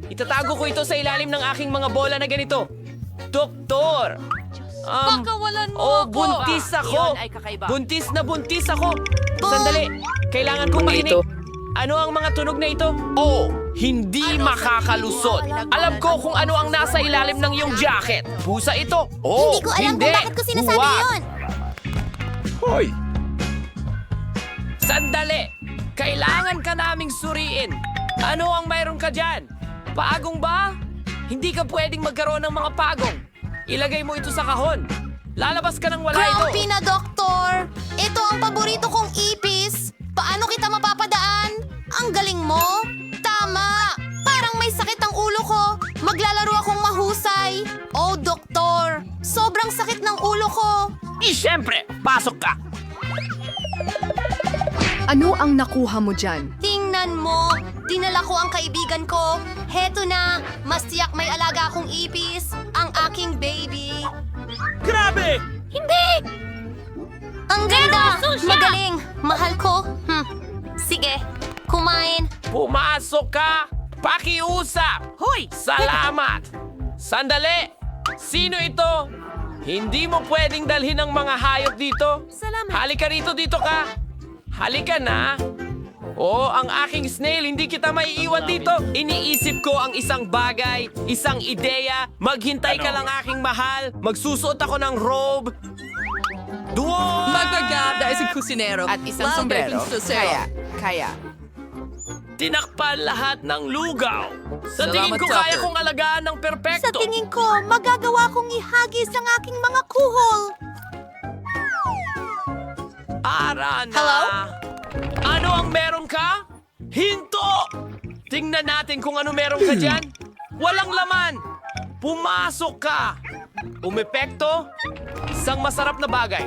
Itatago ko ito sa ilalim ng aking mga bola na ganito. Doktor! Pakawalan mo Oh, ako! buntis ako! Iyon ay kakaiba. Buntis ako! Sandali, kailangan kong makinig. Ano ang mga tunog na ito? Oh, hindi makakalusot. Alam ko kung ano ang nasa ilalim ng iyong jacket. Pusa ito. Oh, Hindi ko alam kung bakit ko sinasabi Huwag. yun. Hoy! Sandali! Kailangan ka naming suriin. Ano ang mayroon ka dyan? Pagong ba? Hindi ka pwedeng magkaroon ng mga pagong. Ilagay mo ito sa kahon. Lalabas ka nang wala ito. Grumpy na, Doktor! Ito ang paborito kong ipis. Paano kita mapapadaan? Ang galing mo. Tama! Parang may sakit ang ulo ko. Maglalaro akong mahusay. Oh, Doktor! Sobrang sakit ng ulo ko. Siyempre, pasok ka. Ano ang nakuha mo dyan? Tingnan mo. Dinala ko ang kaibigan ko. Heto na. Mas tiyak may alaga akong ipis. Ang aking baby. Grabe! Hindi! Ang ganda! Magaling! Mahal ko. Sige, kumain. Pumasok ka! Pakiusap! Hoy! Salamat! Sandali! Sino ito? Hindi mo pwedeng dalhin ang mga hayop dito? Salamat! Halika rito, dito ka! Halika na! Oh, ang aking snail, hindi kita maiiwan dito. Iniisip ko ang isang bagay, isang ideya. Maghintay ka lang aking mahal. Magsusuot ako ng robe. Duwa! Magaganda isang kusinero at isang sombrero. Kaya. Tinakpan lahat ng lugaw. Sa tingin Salamat, ko kaya Tucker. kong alagaan ng Sa perpekto. tingin ko, magagawa kong ihagis ang aking mga kuhol. Ara na. Hello? Ano ang meron ka? Hinto! Tingnan natin kung ano meron ka dyan. Walang laman. Pumasok ka. Umepekto? Isang masarap na bagay.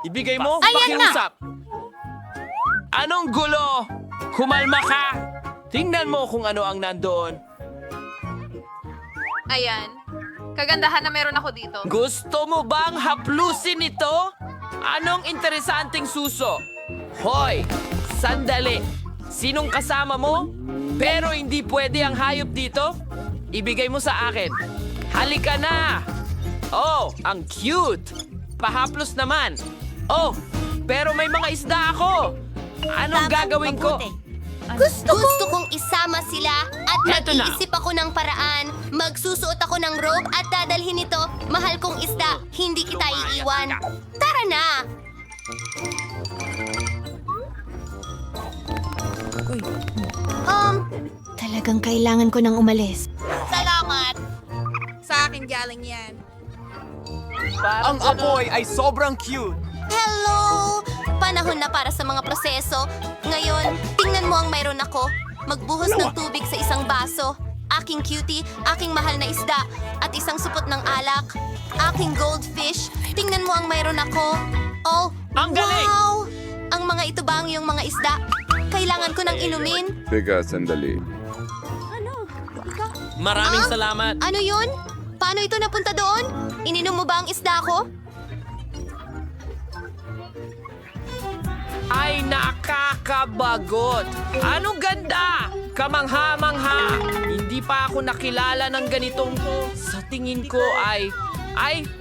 Ibigay mo, Ayan na! pakiusap. Anong gulo? Humalma ka. Tingnan mo kung ano ang nandoon. Ayan. Kagandahan na meron ako dito. Gusto mo bang haplusin ito? Anong interesanteng suso? Hoy, sandali. Sinong kasama mo? Pero hindi pwede ang hayop dito? Ibigay mo sa akin. Halika na! Oh, ang cute! Pahaplos naman. Oh, pero may mga isda ako. Anong gagawin ko? Gusto kong isama sila at Heto na. mag-iisip ako ng paraan. Magsusuot ako ng robe at dadalhin ito. Mahal kong isda, hindi kita iiwan. Tara na! Talagang kailangan ko nang umalis. Salamat! Sa akin galing yan. Ang apoy ay sobrang cute. Hello! Panahon na para sa mga proseso. Ngayon, tingnan mo ang mayroon ako. Magbuhos ng tubig sa isang baso. Aking cutie, aking mahal na isda, at isang supot ng alak. Aking goldfish, tingnan mo ang mayroon ako. Oh, Ang galing! wow! Ang mga ito ba ang iyong mga isda? Kailangan ko ng inumin. Teka, sandali. Maraming salamat. Ano yun? Paano ito napunta doon? Ininom mo ba ang isda ko? Ay nakakabagot! Anong ganda! Kamangha-mangha! Hindi pa ako nakilala ng ganitong sa tingin ko ay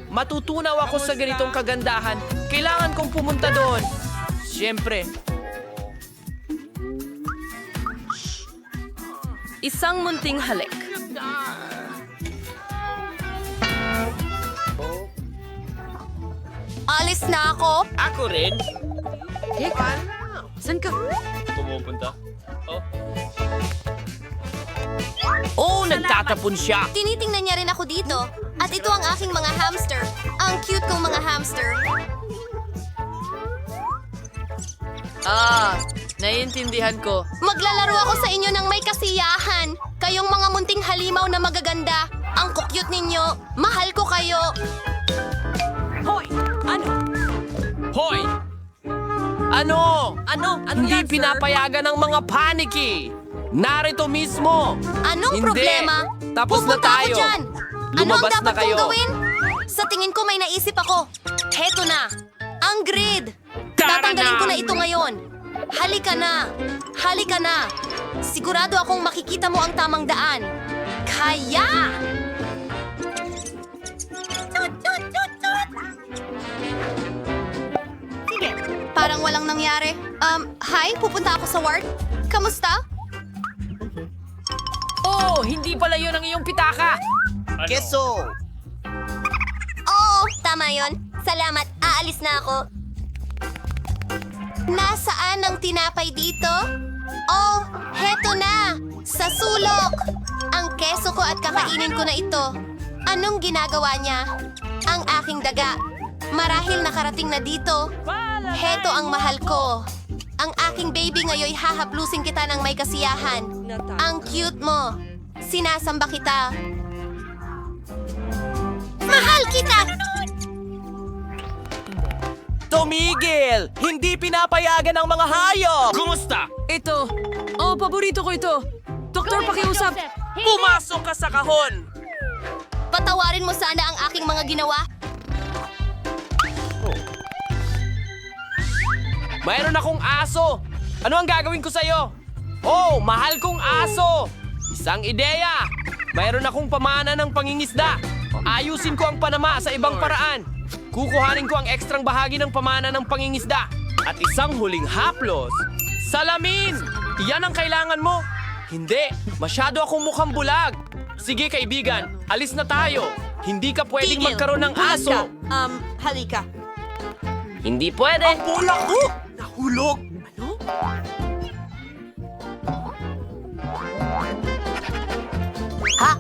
matutunaw ako sa ganitong kagandahan. Kailangan kong pumunta doon. Siyempre. Isang munting halik. Alis na ako. Ako rin. Saan ka? Pumupunta? Oh, nagtatapon siya. Tinitingnan niya rin ako dito. At ito ang aking mga hamster. Ang cute kong mga hamster. Naiintindihan ko. Maglalaro ako sa inyo ng may kasiyahan. Kayong mga munting halimaw na magaganda. Ang kukyut ninyo. Mahal ko kayo. Hoy! Ano? Hindi pinapayagan ng mga paniki. Narito mismo. Anong Hindi. problema? Tapos na Pupunta ako tayo. dyan. Ano ang Lumabas na dapat kayo. kong gawin? Sa tingin ko may naisip ako. Heto na. Ang grid. Tara Tatanggalin na. ko na ito ngayon. Halika na. Halika na. Sigurado akong makikita mo ang tamang daan. Kaya! Sige. Parang walang nangyari. Hi, pupunta ako sa ward. Kamusta? Oh, hindi pala yun ang iyong pitaka. Keso! Oo, tama yon. Salamat, aalis na ako. Nasaan ang tinapay dito? Oh, heto na! Sa sulok! Ang keso ko at kakainin ko na ito. Anong ginagawa niya? Ang aking daga. Marahil nakarating na dito. Heto ang mahal ko. Ang aking baby ngayon hahaplusin kita ng may kasiyahan. Ang cute mo. Sinasamba kita. Mahal kita! Tumigil! Hindi pinapayagan ng mga hayop! Kumusta? Ito. Oh, paborito ko ito. Doktor, pakiusap. Pumasok ka sa kahon! Patawarin mo sana ang aking mga ginawa. Mayroon akong aso! Ano ang gagawin ko sa'yo? Oh, mahal kong aso! Isang ideya! Mayroon akong pamana ng pangingisda. Ayusin ko ang panama sa ibang paraan. Kukuhanin ko ang ekstrang bahagi ng pamana ng pangingisda. At isang huling haplos. Salamin! Iyan ang kailangan mo. Hindi, masyado akong mukhang bulag. Sige kaibigan, alis na tayo. Hindi ka pwedeng magkaroon ng aso. Halika. Hindi pwede. Ang bola ko! Nahulog! Ano? Ha?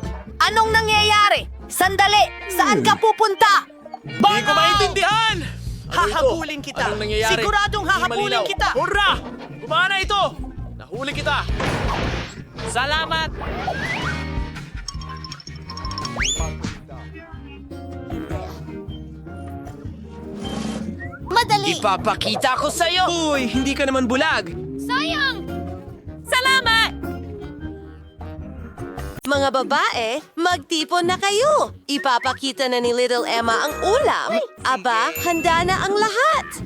Anong nangyayari? Sandali! Saan ka pupunta? Hindi ko maintindihan! Hahabulin kita. Anong nangyayari? Siguradong hahabulin kita. Hurra! Gumana ito! Nahuli kita! Salamat! Madali! Ipapakita ko sa'yo! Uy, hindi ka naman bulag! Sayang! Salamat! Mga babae, magtipon na kayo. Ipapakita na ni Little Emma ang ulam. Aba, handa na ang lahat.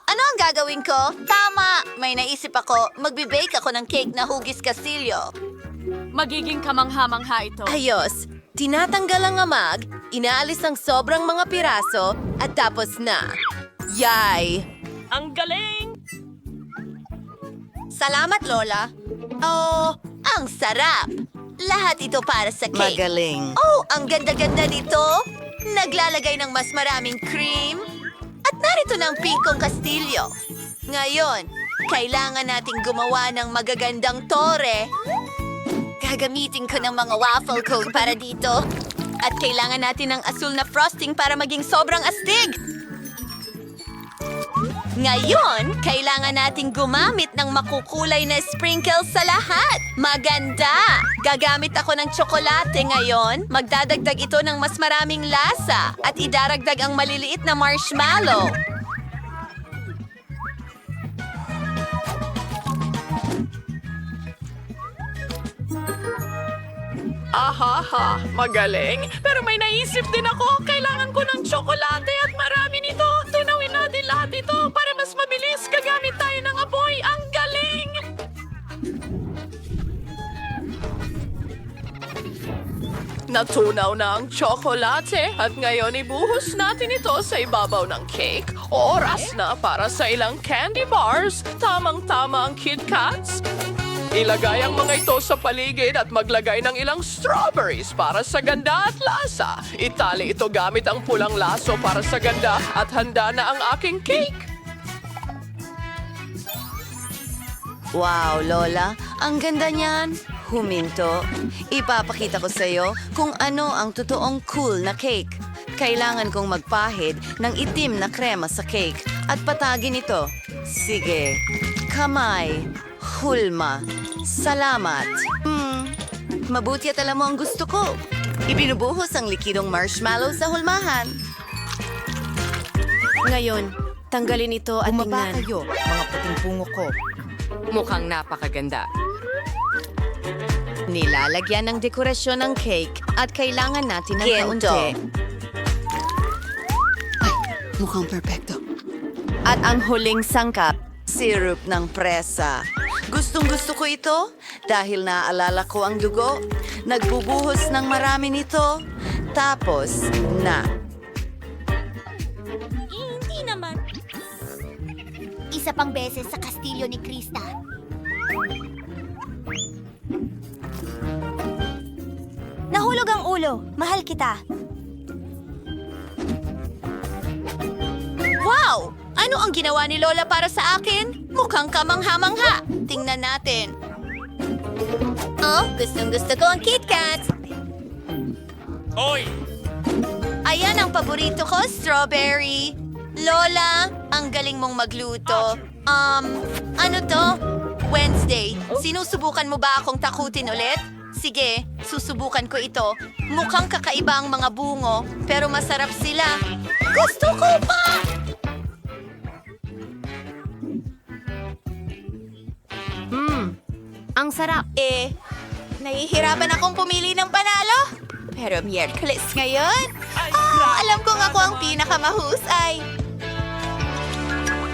Ano ang gagawin ko? Tama! May naisip ako. Magbe-bake ako ng cake na hugis kastilyo. Magiging kamangha-mangha ito. Ayos, tinatanggal ang amag, inaalis ang sobrang mga piraso, at tapos na. Yay! Ang galing! Salamat, Lola. Oh, ang sarap! Lahat ito para sa cake. Magaling. Oh, ang ganda-ganda nito! Naglalagay ng mas maraming cream. At narito na ang pinkong kastilyo. Ngayon, kailangan nating gumawa ng magagandang tore. Gagamitin ko ng mga waffle cone para dito. At kailangan natin ng asul na frosting para maging sobrang astig. Ngayon, kailangan nating gumamit ng makukulay na sprinkles sa lahat. Maganda! Gagamit ako ng tsokolate ngayon. Magdadagdag ito ng mas maraming lasa at idaragdag ang maliliit na marshmallow. Ahaha, magaling. Pero may naisip din ako. Kailangan ko ng tsokolate at marami nito. Tunawin natin lahat ito para mas mabilis. Gagamit tayo ng apoy. Ang galing! Natunaw na ang tsokolate at ngayon ibuhos natin ito sa ibabaw ng cake. Oras na para sa ilang candy bars. Tamang-tama ang Kit Kats. Ilagay ang mga ito sa paligid at maglagay ng ilang strawberries para sa ganda at lasa. Itali ito gamit ang pulang laso para sa ganda at handa na ang aking cake. Wow, Lola, ang ganda niyan. Huminto. Ipapakita ko sa iyo kung ano ang totoong cool na cake. Kailangan kong magpahid ng itim na krema sa cake at patagin ito. Sige. Kamay. Hulma. Salamat. Mabuti at alam mo ang gusto ko. Ibinubuhos ang likidong marshmallow sa hulmahan. Ngayon, tanggalin ito at Bumaba tingnan. kayo, mga puting pungo ko. Mukhang napakaganda. Nilalagyan ng dekorasyon ng cake at kailangan natin ng Ginto. kaunti. Mukhang perpekto. At ang huling sangkap, syrup ng presa. Gustong-gusto ko ito dahil naaalala ko ang dugo. Nagbubuhos ng marami nito. Tapos na. Hindi naman. Isa pang beses sa kastilyo ni Krista. Nahulog ang ulo. Mahal kita. Wow! Ano ang ginawa ni Lola para sa akin? Mukhang kamangha-mangha. Tingnan natin. Oh, gustong-gusto ko ang Kit Kat. Oy! Ayan ang paborito ko, strawberry. Lola, ang galing mong magluto. Ano to? Wednesday, sinusubukan mo ba akong takutin ulit? Sige, susubukan ko ito. Mukhang kakaiba ang mga bungo, pero masarap sila. Gusto ko pa! Ang sarap. Nahihirapan akong pumili ng panalo. Pero Miyerkules ngayon, alam kong ako ang pinakamahusay.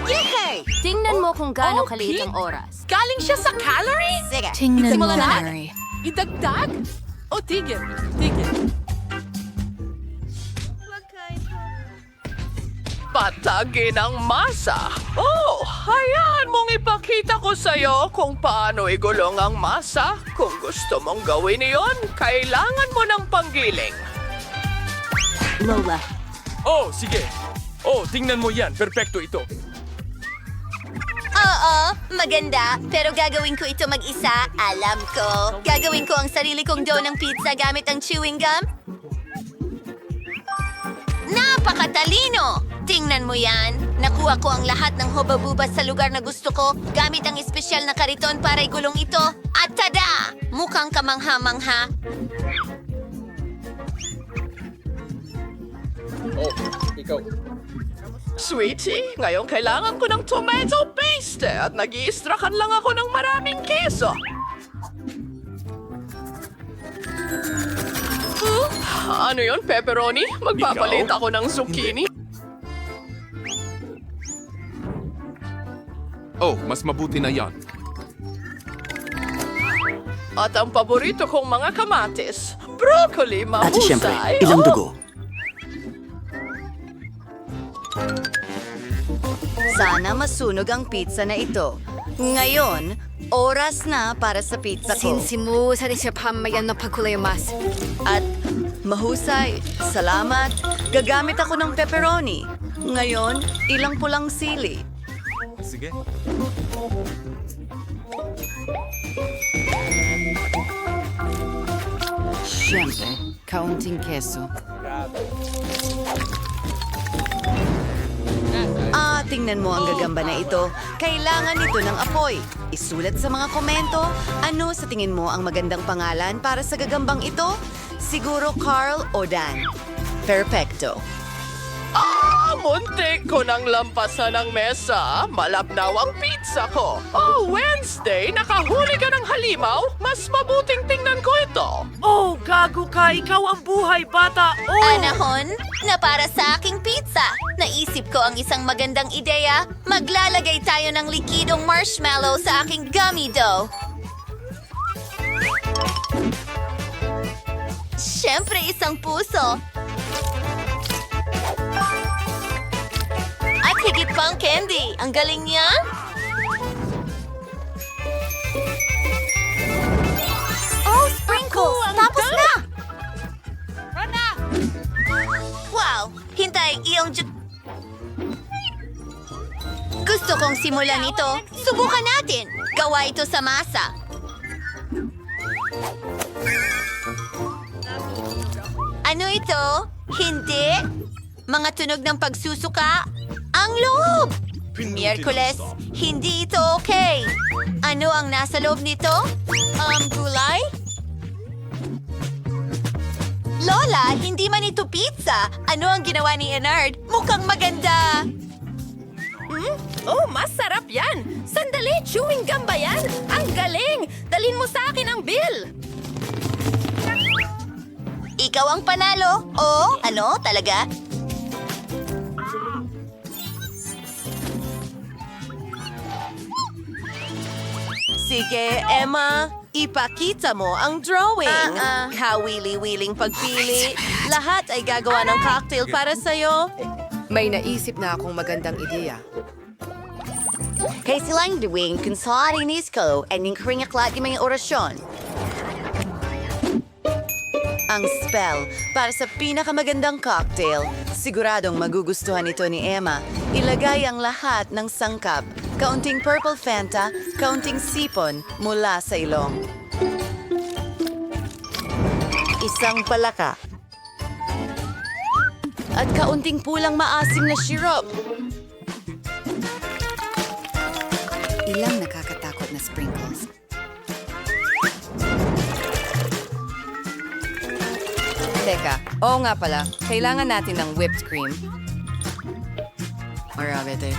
Yehey! Tingnan mo kung gaano kaliit ang oras. Galing siya sa calorie? Sige. Tingnan mo, Simulan na. Mary. Idagdag? O tigil? Tigil. Patagin ang masa. Oh, hayaan mong ipakita ko sa'yo kung paano igulong ang masa. Kung gusto mong gawin iyon, kailangan mo ng panggiling. Lola. Oh, sige. Oh, tingnan mo yan. Perpekto ito. Oo, maganda. Pero gagawin ko ito mag-isa. Alam ko. Gagawin ko ang sarili kong dough ng pizza gamit ang chewing gum. Napakatalino! Tingnan mo yan. Nakuha ko ang lahat ng hubabubas sa lugar na gusto ko gamit ang espesyal na kariton para igulong ito. At tada! Mukhang kamangha-mangha. Sweetie, ngayon kailangan ko ng tomato paste at nag-i-extractan lang ako ng maraming keso. Ano yon, pepperoni? Magpapalit ako ng zucchini. Oh, mas mabuti na yan. At ang paborito kong mga kamatis, broccoli, mahusay. Sana masunog ang pizza na ito. Ngayon, oras na para sa pizza ko. At mahusay, salamat. Gagamit ako ng pepperoni. Ngayon, ilang pulang sili. Sige. Siyempre, kaunting keso. Tingnan mo ang gagamba na ito. Kailangan ito ng apoy. Isulat sa mga komento, ano sa tingin mo ang magandang pangalan para sa gagambang ito? Siguro Carl o Dan. Perfecto. Muntik ko nang lampasan ng mesa. Malabnaw ang pizza ko. Oh, Wednesday, nakahuli ka ng halimaw? Mas mabuting tingnan ko ito. Oh, gago ka! Ikaw ang buhay, bata! Oh! Anahon, na para sa aking pizza. Naisip ko ang isang magandang ideya. Maglalagay tayo ng likidong marshmallow sa aking gummy dough. Siyempre, isang puso. At higit pang candy. Ang galing niya. Oh, sprinkles! Tapos na! Wow! Hintay, iyong gusto kong simulan ito. Subukan natin. Gawa ito sa masa. Ano ito? Hindi? Mga tunog ng pagsusuka? Ang loob! Miyerkules, hindi ito okay. Ano ang nasa loob nito? Gulay? Lola, hindi man ito pizza. Ano ang ginawa ni Enard? Mukhang maganda. Oh, masarap yan! Sandali, chewing gum ba yan? Ang galing! Dalhin mo sa akin ang bill! Ikaw ang panalo. Oh, ano? Talaga? Sige, Emma, ipakita mo ang drawing. Kawili-wiling pagpili. Lahat ay gagawa ng cocktail para sa'yo. May naisip na akong magandang ideya. Kay silang doing kung saan inis ko at yung kringaklat yung mga orasyon. Ang spell para sa pinakamagandang cocktail. Siguradong magugustuhan ito ni Emma. Ilagay ang lahat ng sangkap. Kaunting purple Fanta, kaunting sipon mula sa ilong. Isang palaka. At kaunting pulang maasim na syrup. Ilang nakakatakot na sprinkles. Teka, oo nga pala. Kailangan natin ng whipped cream. Marabete.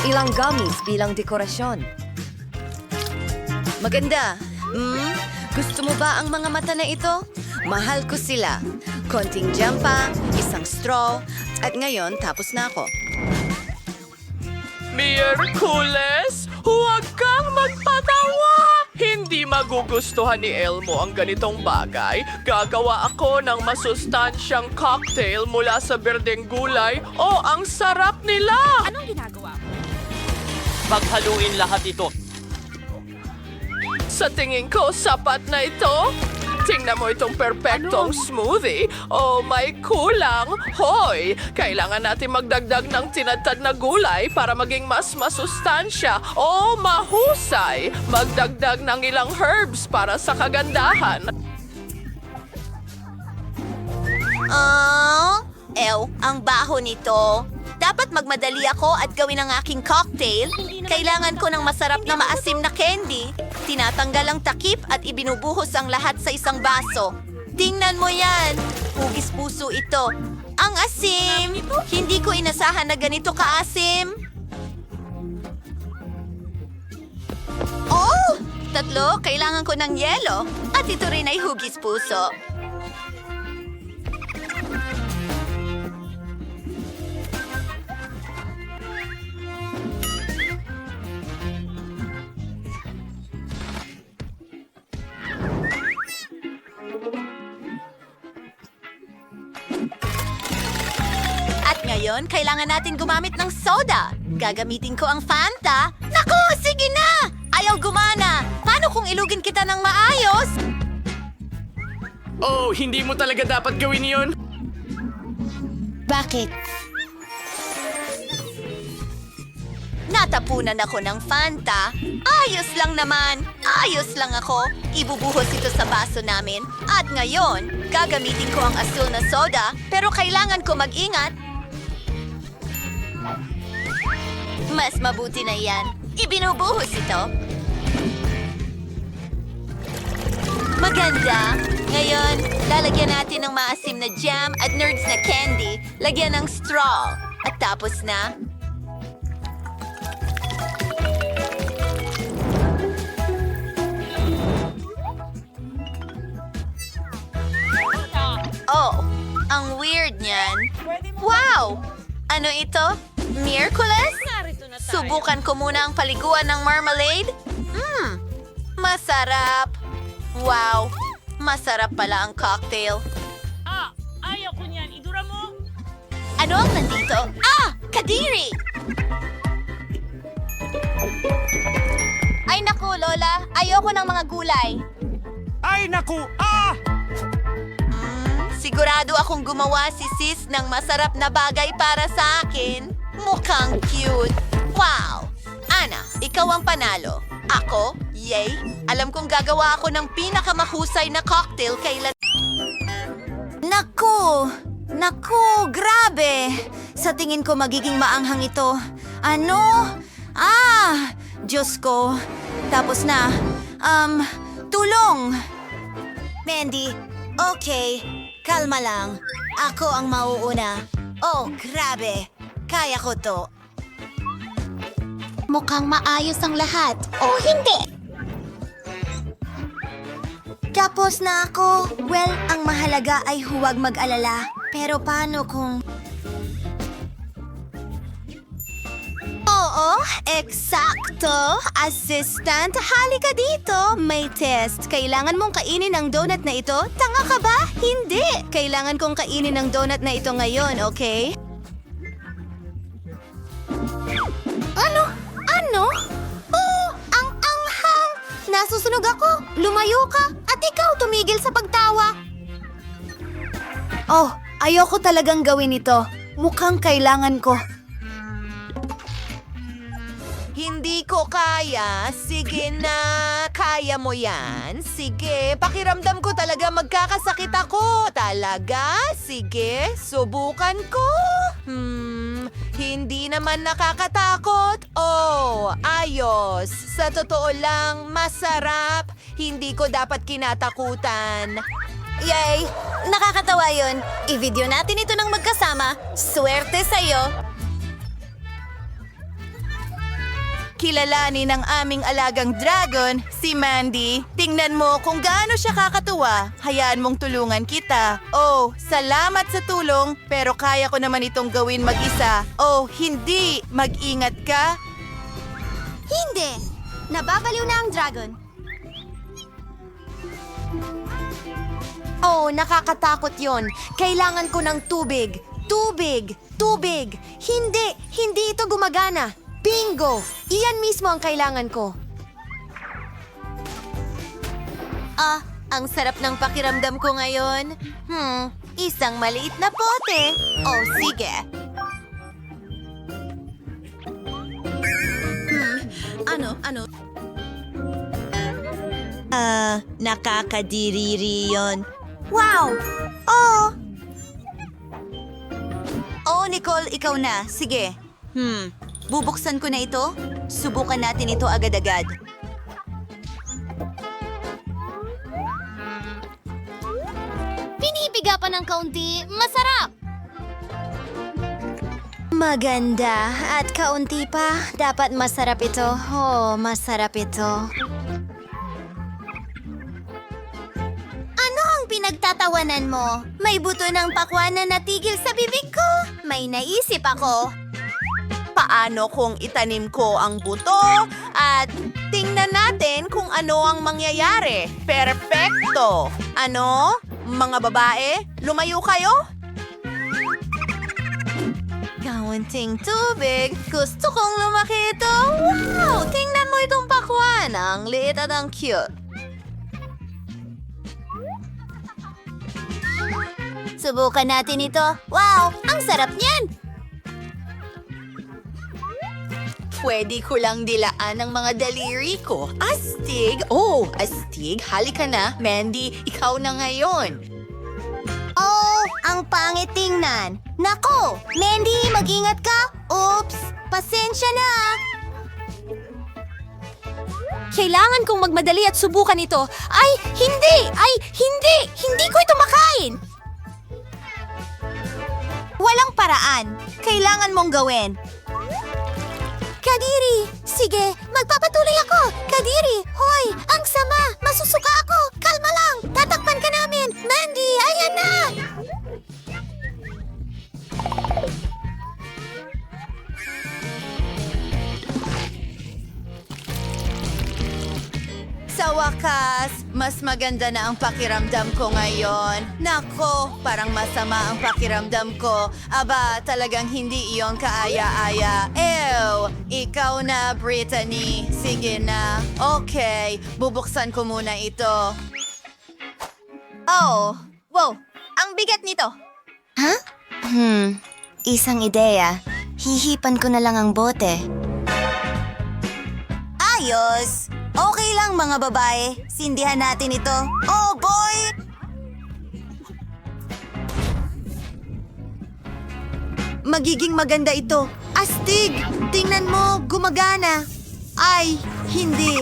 Ilang gummies bilang dekorasyon. Maganda. Gusto mo ba ang mga mata na ito? Mahal ko sila. Konting jampa, isang straw, at ngayon tapos na ako. Miyerkules, huwag kang magpatawa! Hindi magugustuhan ni Elmo ang ganitong bagay. Gagawa ako ng masustansyang cocktail mula sa berdeng gulay. Oh, ang sarap nila! Anong ginagawa mo? Paghaluin lahat ito. Sa tingin ko, sapat na ito. Tingnan mo itong perpektong smoothie. Oh, may kulang. Hoy, kailangan natin magdagdag ng tinatad na gulay para maging mas masustansya. Oh, mahusay. Magdagdag ng ilang herbs para sa kagandahan. Ang baho nito. Dapat magmadali ako at gawin ang aking cocktail. Kailangan ko ng masarap na maasim na candy. Tinatanggal ang takip at ibinubuhos ang lahat sa isang baso. Tingnan mo yan. Hugis puso ito. Ang asim! Hindi ko inasahan na ganito kaasim. Oh! tatlo, kailangan ko ng yelo. At ito rin ay hugis puso. At ngayon, kailangan natin gumamit ng soda. Gagamitin ko ang Fanta. Naku, sige na! Ayaw gumana. Paano kung ilugin kita ng maayos? Oh, hindi mo talaga dapat gawin yun. Bakit? Natapunan ako ng Fanta. Ayos lang naman. Ayos lang ako. Ibubuhos ito sa baso namin. At ngayon, gagamitin ko ang asul na soda, pero kailangan ko mag-ingat. Mas mabuti na yan. Ibinubuhos ito. Maganda. Ngayon, lalagyan natin ng maasim na jam at nerds na candy. Lagyan ng straw. At tapos na. Oh, ang weird niyan. Wow! Ano ito? Miraculous? Subukan ko muna ang paliguan ng marmalade. Masarap. Wow, masarap pala ang cocktail. Ayaw ko niyan. Idura mo. Ano ang nandito? Kadiri! Ay naku, Lola. Ayoko ng mga gulay. Ay, naku! Sigurado akong gumawa si Sis ng masarap na bagay para sa akin. Mukhang cute. Wow! Ana, ikaw ang panalo. Ako? Yay! Alam kong gagawa ako ng pinakamahusay na cocktail kailan... Naku! Naku! Grabe! Sa tingin ko magiging maanghang ito. Ano? Diyos ko. Tapos na. Tulong! Mandy, okay. Kalma lang. Ako ang mauuna. Oh, grabe. Kaya ko to. Mukhang maayos ang lahat. Oh, hindi! Tapos na ako. Well, ang mahalaga ay huwag mag-alala. Pero paano kung... Oo, eksakto. Assistant, halika dito. May test. Kailangan mong kainin ang donut na ito? Tanga ka ba? Hindi. Kailangan kong kainin ang donut na ito ngayon, okay? Ano? Oh, ang anghang! Nasusunog ako. Lumayo ka. At ikaw tumigil sa pagtawa. Oh, ayoko talagang gawin ito. Mukhang kailangan ko. Hindi ko kaya. Sige na. Kaya mo yan. Sige. Pakiramdam ko talaga magkakasakit ako. Talaga? Sige. Subukan ko. Hindi naman nakakatakot. Oh, ayos. Sa totoo lang, masarap. Hindi ko dapat kinatakutan. Yay! Nakakatawa yun. I-video natin ito ng magkasama. Swerte sa'yo. Kilalanin ng aming alagang dragon, si Mandy. Tingnan mo kung gaano siya kakatuwa. Hayaan mong tulungan kita. Oh, salamat sa tulong, pero kaya ko naman itong gawin mag-isa. Oh, hindi. Mag-ingat ka. Hindi. Nababaliw na ang dragon. Oh, nakakatakot yon. Kailangan ko ng tubig. Tubig! Tubig! Hindi ito gumagana. Bingo! Iyan mismo ang kailangan ko. Ang sarap ng pakiramdam ko ngayon. Isang maliit na pote. Oh, sige. Ano? Nakakadiriri yun. Wow! Oh, Nicole, ikaw na. Sige. Bubuksan ko na ito. Subukan natin ito agad-agad. Pinipiga pa ng kaunti. Masarap! Maganda. At kaunti pa. Dapat masarap ito. Oh, masarap ito. pinagtatawanan mo? May buto ng pakwan na natigil sa bibig ko. May naisip ako. Paano kung itanim ko ang buto at tingnan natin kung ano ang mangyayari? Perpekto! Ano? Mga babae, lumayo kayo? Kaunting tubig. Gusto kong lumaki ito. Wow! Tingnan mo itong pakwan. Ang liit at ang cute. Subukan natin ito. Wow! Ang sarap niyan! Pwede ko lang dilaan ang mga daliri ko. Astig! Oh, astig. Halika na. Mandy, ikaw na ngayon. Oh, ang pangit tingnan. Nako! Mandy, mag-ingat ka! Oops! Pasensya na! Kailangan kong magmadali at subukan ito. Ay, hindi! Ay, hindi! Hindi ko ito makain! Walang paraan. Kailangan mong gawin. Kadiri! Sige, magpapatuloy ako! Kadiri! Hoy! Ang sama! Masusuka ako! Kalma lang! Tatakpan ka namin! Mandy! Ayan na! Sa wakas, mas maganda na ang pakiramdam ko ngayon. Nako, parang masama ang pakiramdam ko. Aba, talagang hindi iyon kaaya-aya. Ew! Ikaw na, Brittany. Sige na. Okay, bubuksan ko muna ito. Oh! Wow! Ang bigat nito! Ha? Isang ideya. Hihipan ko na lang ang bote. Ayos! Okay lang mga babae. Sindihan natin ito. Oh boy! Magiging maganda ito. Astig! Tingnan mo, gumagana. Ay, hindi.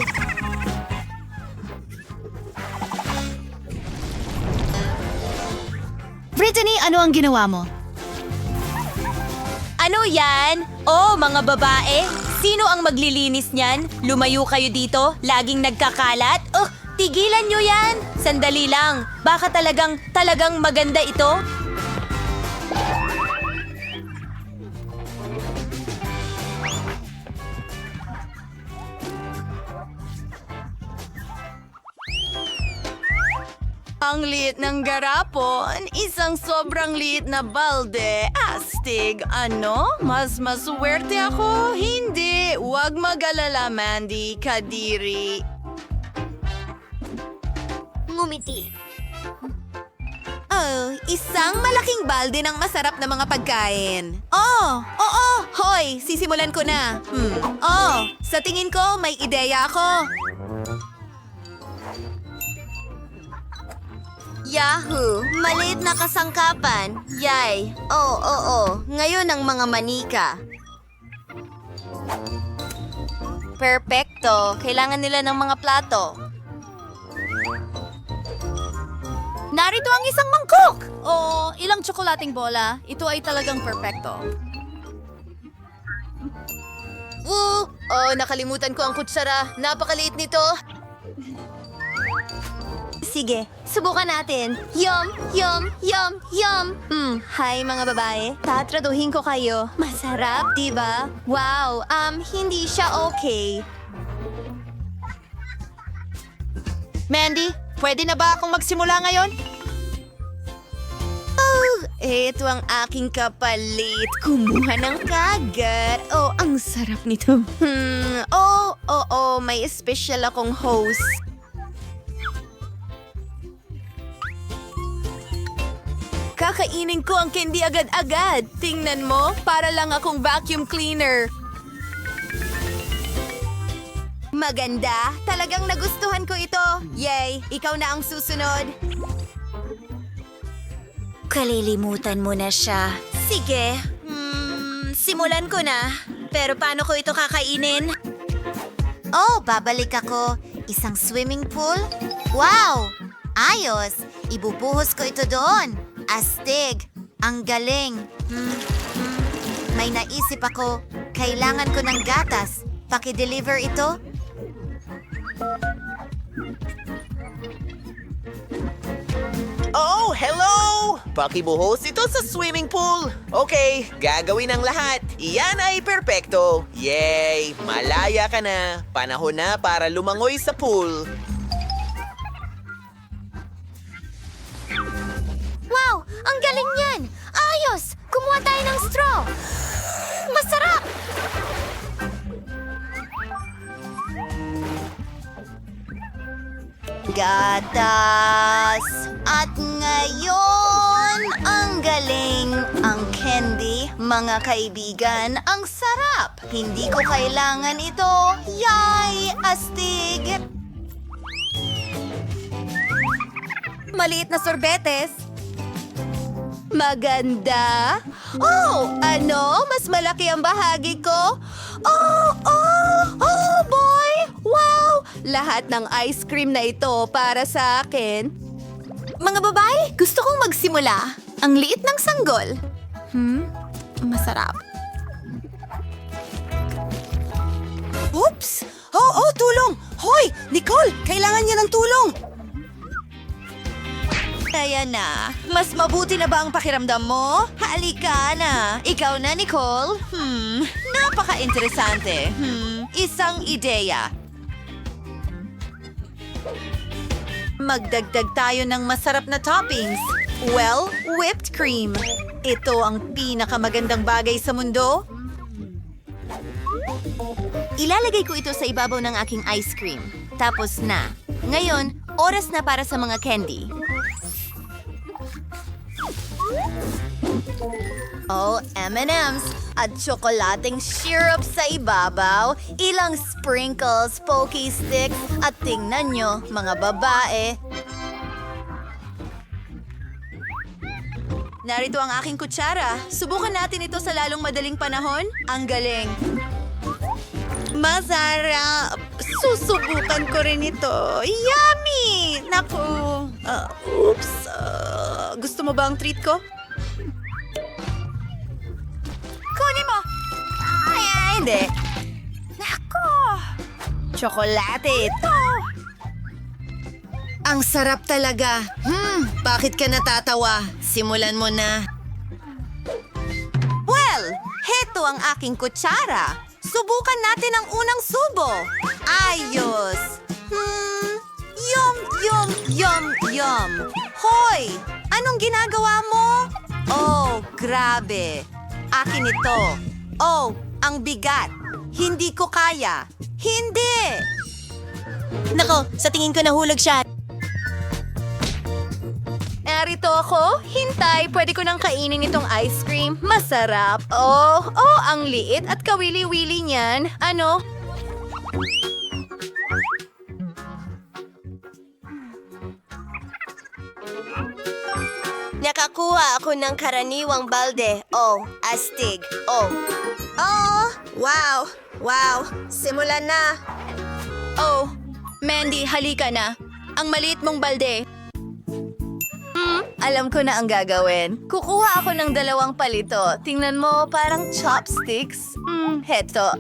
Brittany, ano ang ginawa mo? Ano yan? Oh, mga babae? Sino ang maglilinis niyan? Lumayo kayo dito? Laging nagkakalat? Oh, tigilan nyo yan! Sandali lang. Baka talagang maganda ito? Ang liit ng garapon, isang sobrang liit na balde. Astig, ano? Mas maswerte ako? Hindi, huwag mag-alala, Mandy, Kadiri. Ngumiti. Oh, isang malaking balde ng masarap na mga pagkain. Oh, oo, hoy, sisimulan ko na. Oh, sa tingin ko, may ideya ako. Yahoo! Maliit na kasangkapan. Yay! Oo. Ngayon ang mga manika. Perpekto. Kailangan nila ng mga plato. Narito ang isang mangkok! O ilang tsokolating bola. Ito ay talagang perpekto. Oh, nakalimutan ko ang kutsara. Napakaliit nito. Sige, subukan natin. Yum! Hi mga babae. Tatraduhin ko kayo. Masarap, di ba? Wow, hindi siya okay. Mandy, pwede na ba akong magsimula ngayon? Oh, ito ang aking kapalit. Kumuha ng kagat. Oh, ang sarap nito. Oo, may special akong host. Kakainin ko ang candy agad-agad. Tingnan mo, para lang akong vacuum cleaner. Maganda. Talagang nagustuhan ko ito. Yay, ikaw na ang susunod. Kalilimutan mo na siya. Sige. Simulan ko na. Pero paano ko ito kakainin? Oh, babalik ako. Isang swimming pool? Wow! Ayos! Ibubuhos ko ito doon. Astig! Ang galing! May naisip ako. Kailangan ko ng gatas. Paki-deliver ito? pakibuhos ito sa swimming pool. Okay, gagawin ang lahat. Iyan ay perpekto. Yay! Malaya ka na. Panahon na para lumangoy sa pool. Wow! Ang galing niyan! Ayos! Kumuha tayo ng straw! Masarap! Gatas! At ngayon, ang galing! Ang candy, mga kaibigan, ang sarap! Hindi ko kailangan ito! Yay! Astig! Maliit na sorbetes. Maganda. Oh, ano? Mas malaki ang bahagi ko? Oh, boy! Wow! Lahat ng ice cream na ito para sa akin. Mga babae, gusto kong magsimula. Ang liit ng sanggol. Masarap. Oops! Oh, tulong! Hoy! Nicole, kailangan niya ng tulong! Kaya na. Mas mabuti na ba ang pakiramdam mo? Halika na. Ikaw na, Nicole. Napaka-interesante. Isang ideya. Magdagdag tayo ng masarap na toppings. Well, whipped cream. Ito ang pinakamagandang bagay sa mundo. Ilalagay ko ito sa ibabaw ng aking ice cream. Tapos na. Ngayon, oras na para sa mga candy. Oh, M&M's at tsokolating syrup sa ibabaw, ilang sprinkles, pokey sticks, at tingnan nyo, mga babae. Narito ang aking kutsara. Subukan natin ito sa lalong madaling panahon. Ang galing. Masarap! Susubukan ko rin ito. Yummy! Naku! Oops! Gusto mo ba ang treat ko? Kunin mo! Ay, hindi. Naku! Tsokolate ito! Ang sarap talaga. Bakit ka natatawa? Simulan mo na. Well, heto ang aking kutsara. Subukan natin ang unang subo. Ayos! Yum! Hoy! Anong ginagawa mo? Oh, grabe. Akin ito. Oh, ang bigat. Hindi ko kaya. Hindi! Nako, sa tingin ko nahulog siya. Narito ako. Hintay, pwede ko nang kainin itong ice cream. Masarap. Oh, ang liit at kawili-wili niyan. Ano? Nakakuha ako ng karaniwang balde. Oh, astig. Oh, wow. Simulan na. Oh, Mandy, halika na. Ang maliit mong balde. Alam ko na ang gagawin. Kukuha ako ng 2 palito. Tingnan mo, parang chopsticks. Heto.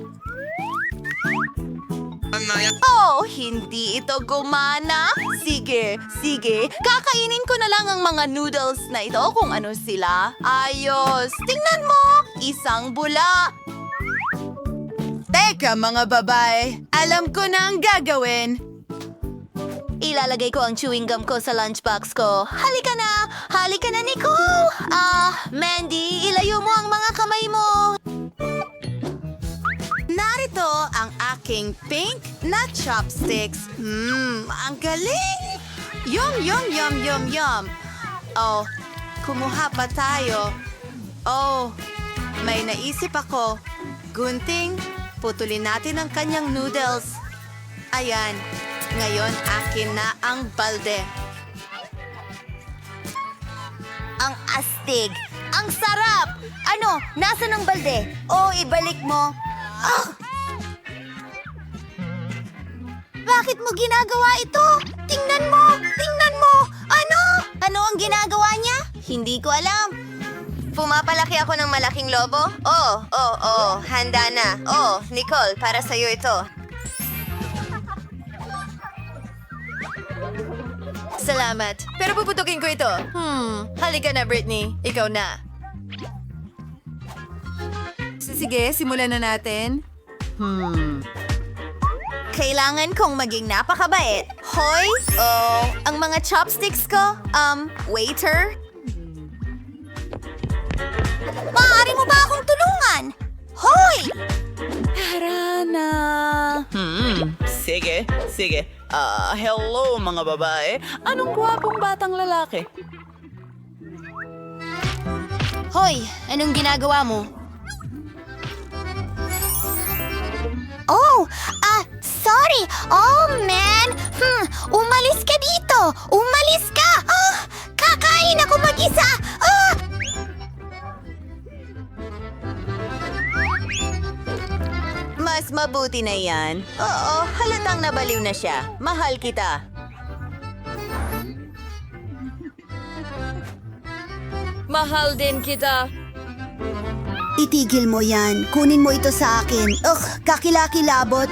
Oh, hindi ito gumana. Sige. Kakainin ko na lang ang mga noodles na ito kung ano sila. Ayos. Tingnan mo, isang bula. Teka, mga babae. Alam ko na ang gagawin. Ilalagay ko ang chewing gum ko sa lunchbox ko. Halika na, Nicole! Mandy, ilayo mo ang mga kamay mo. Narito ang aking pink na chopsticks. Ang galing! Yum! Oh, kumuha pa tayo. Oh, may naisip ako. Gunting, putulin natin ang kanyang noodles. Ayan, ngayon akin na ang balde. Ang astig! Ang sarap! Ano? Nasaan ang balde? Ibalik mo. Bakit mo ginagawa ito? Tingnan mo! Ano? Ano ang ginagawa niya? Hindi ko alam. Pumapalaki ako ng malaking lobo? Handa na. Nicole, para sa'yo ito. Salamat. Pero puputukin ko ito. Halika na, Britney. Ikaw na. Sige, simulan na natin. Kailangan kong maging napakabait. Hoy! Oh, ang mga chopsticks ko? Waiter? Maaari mo ba akong tulungan? Hoy! Sige. Hello mga babae. Anong gwapong batang lalaki? Hoy! Anong ginagawa mo? Oh! Sorry! Oh, man! Umalis ka dito! Umalis ka! Kakain ako mag-isa! Mas mabuti na yan. Oo, halatang nabaliw na siya. Mahal kita. Mahal din kita. Itigil mo yan. Kunin mo ito sa akin. Kakilakilabot.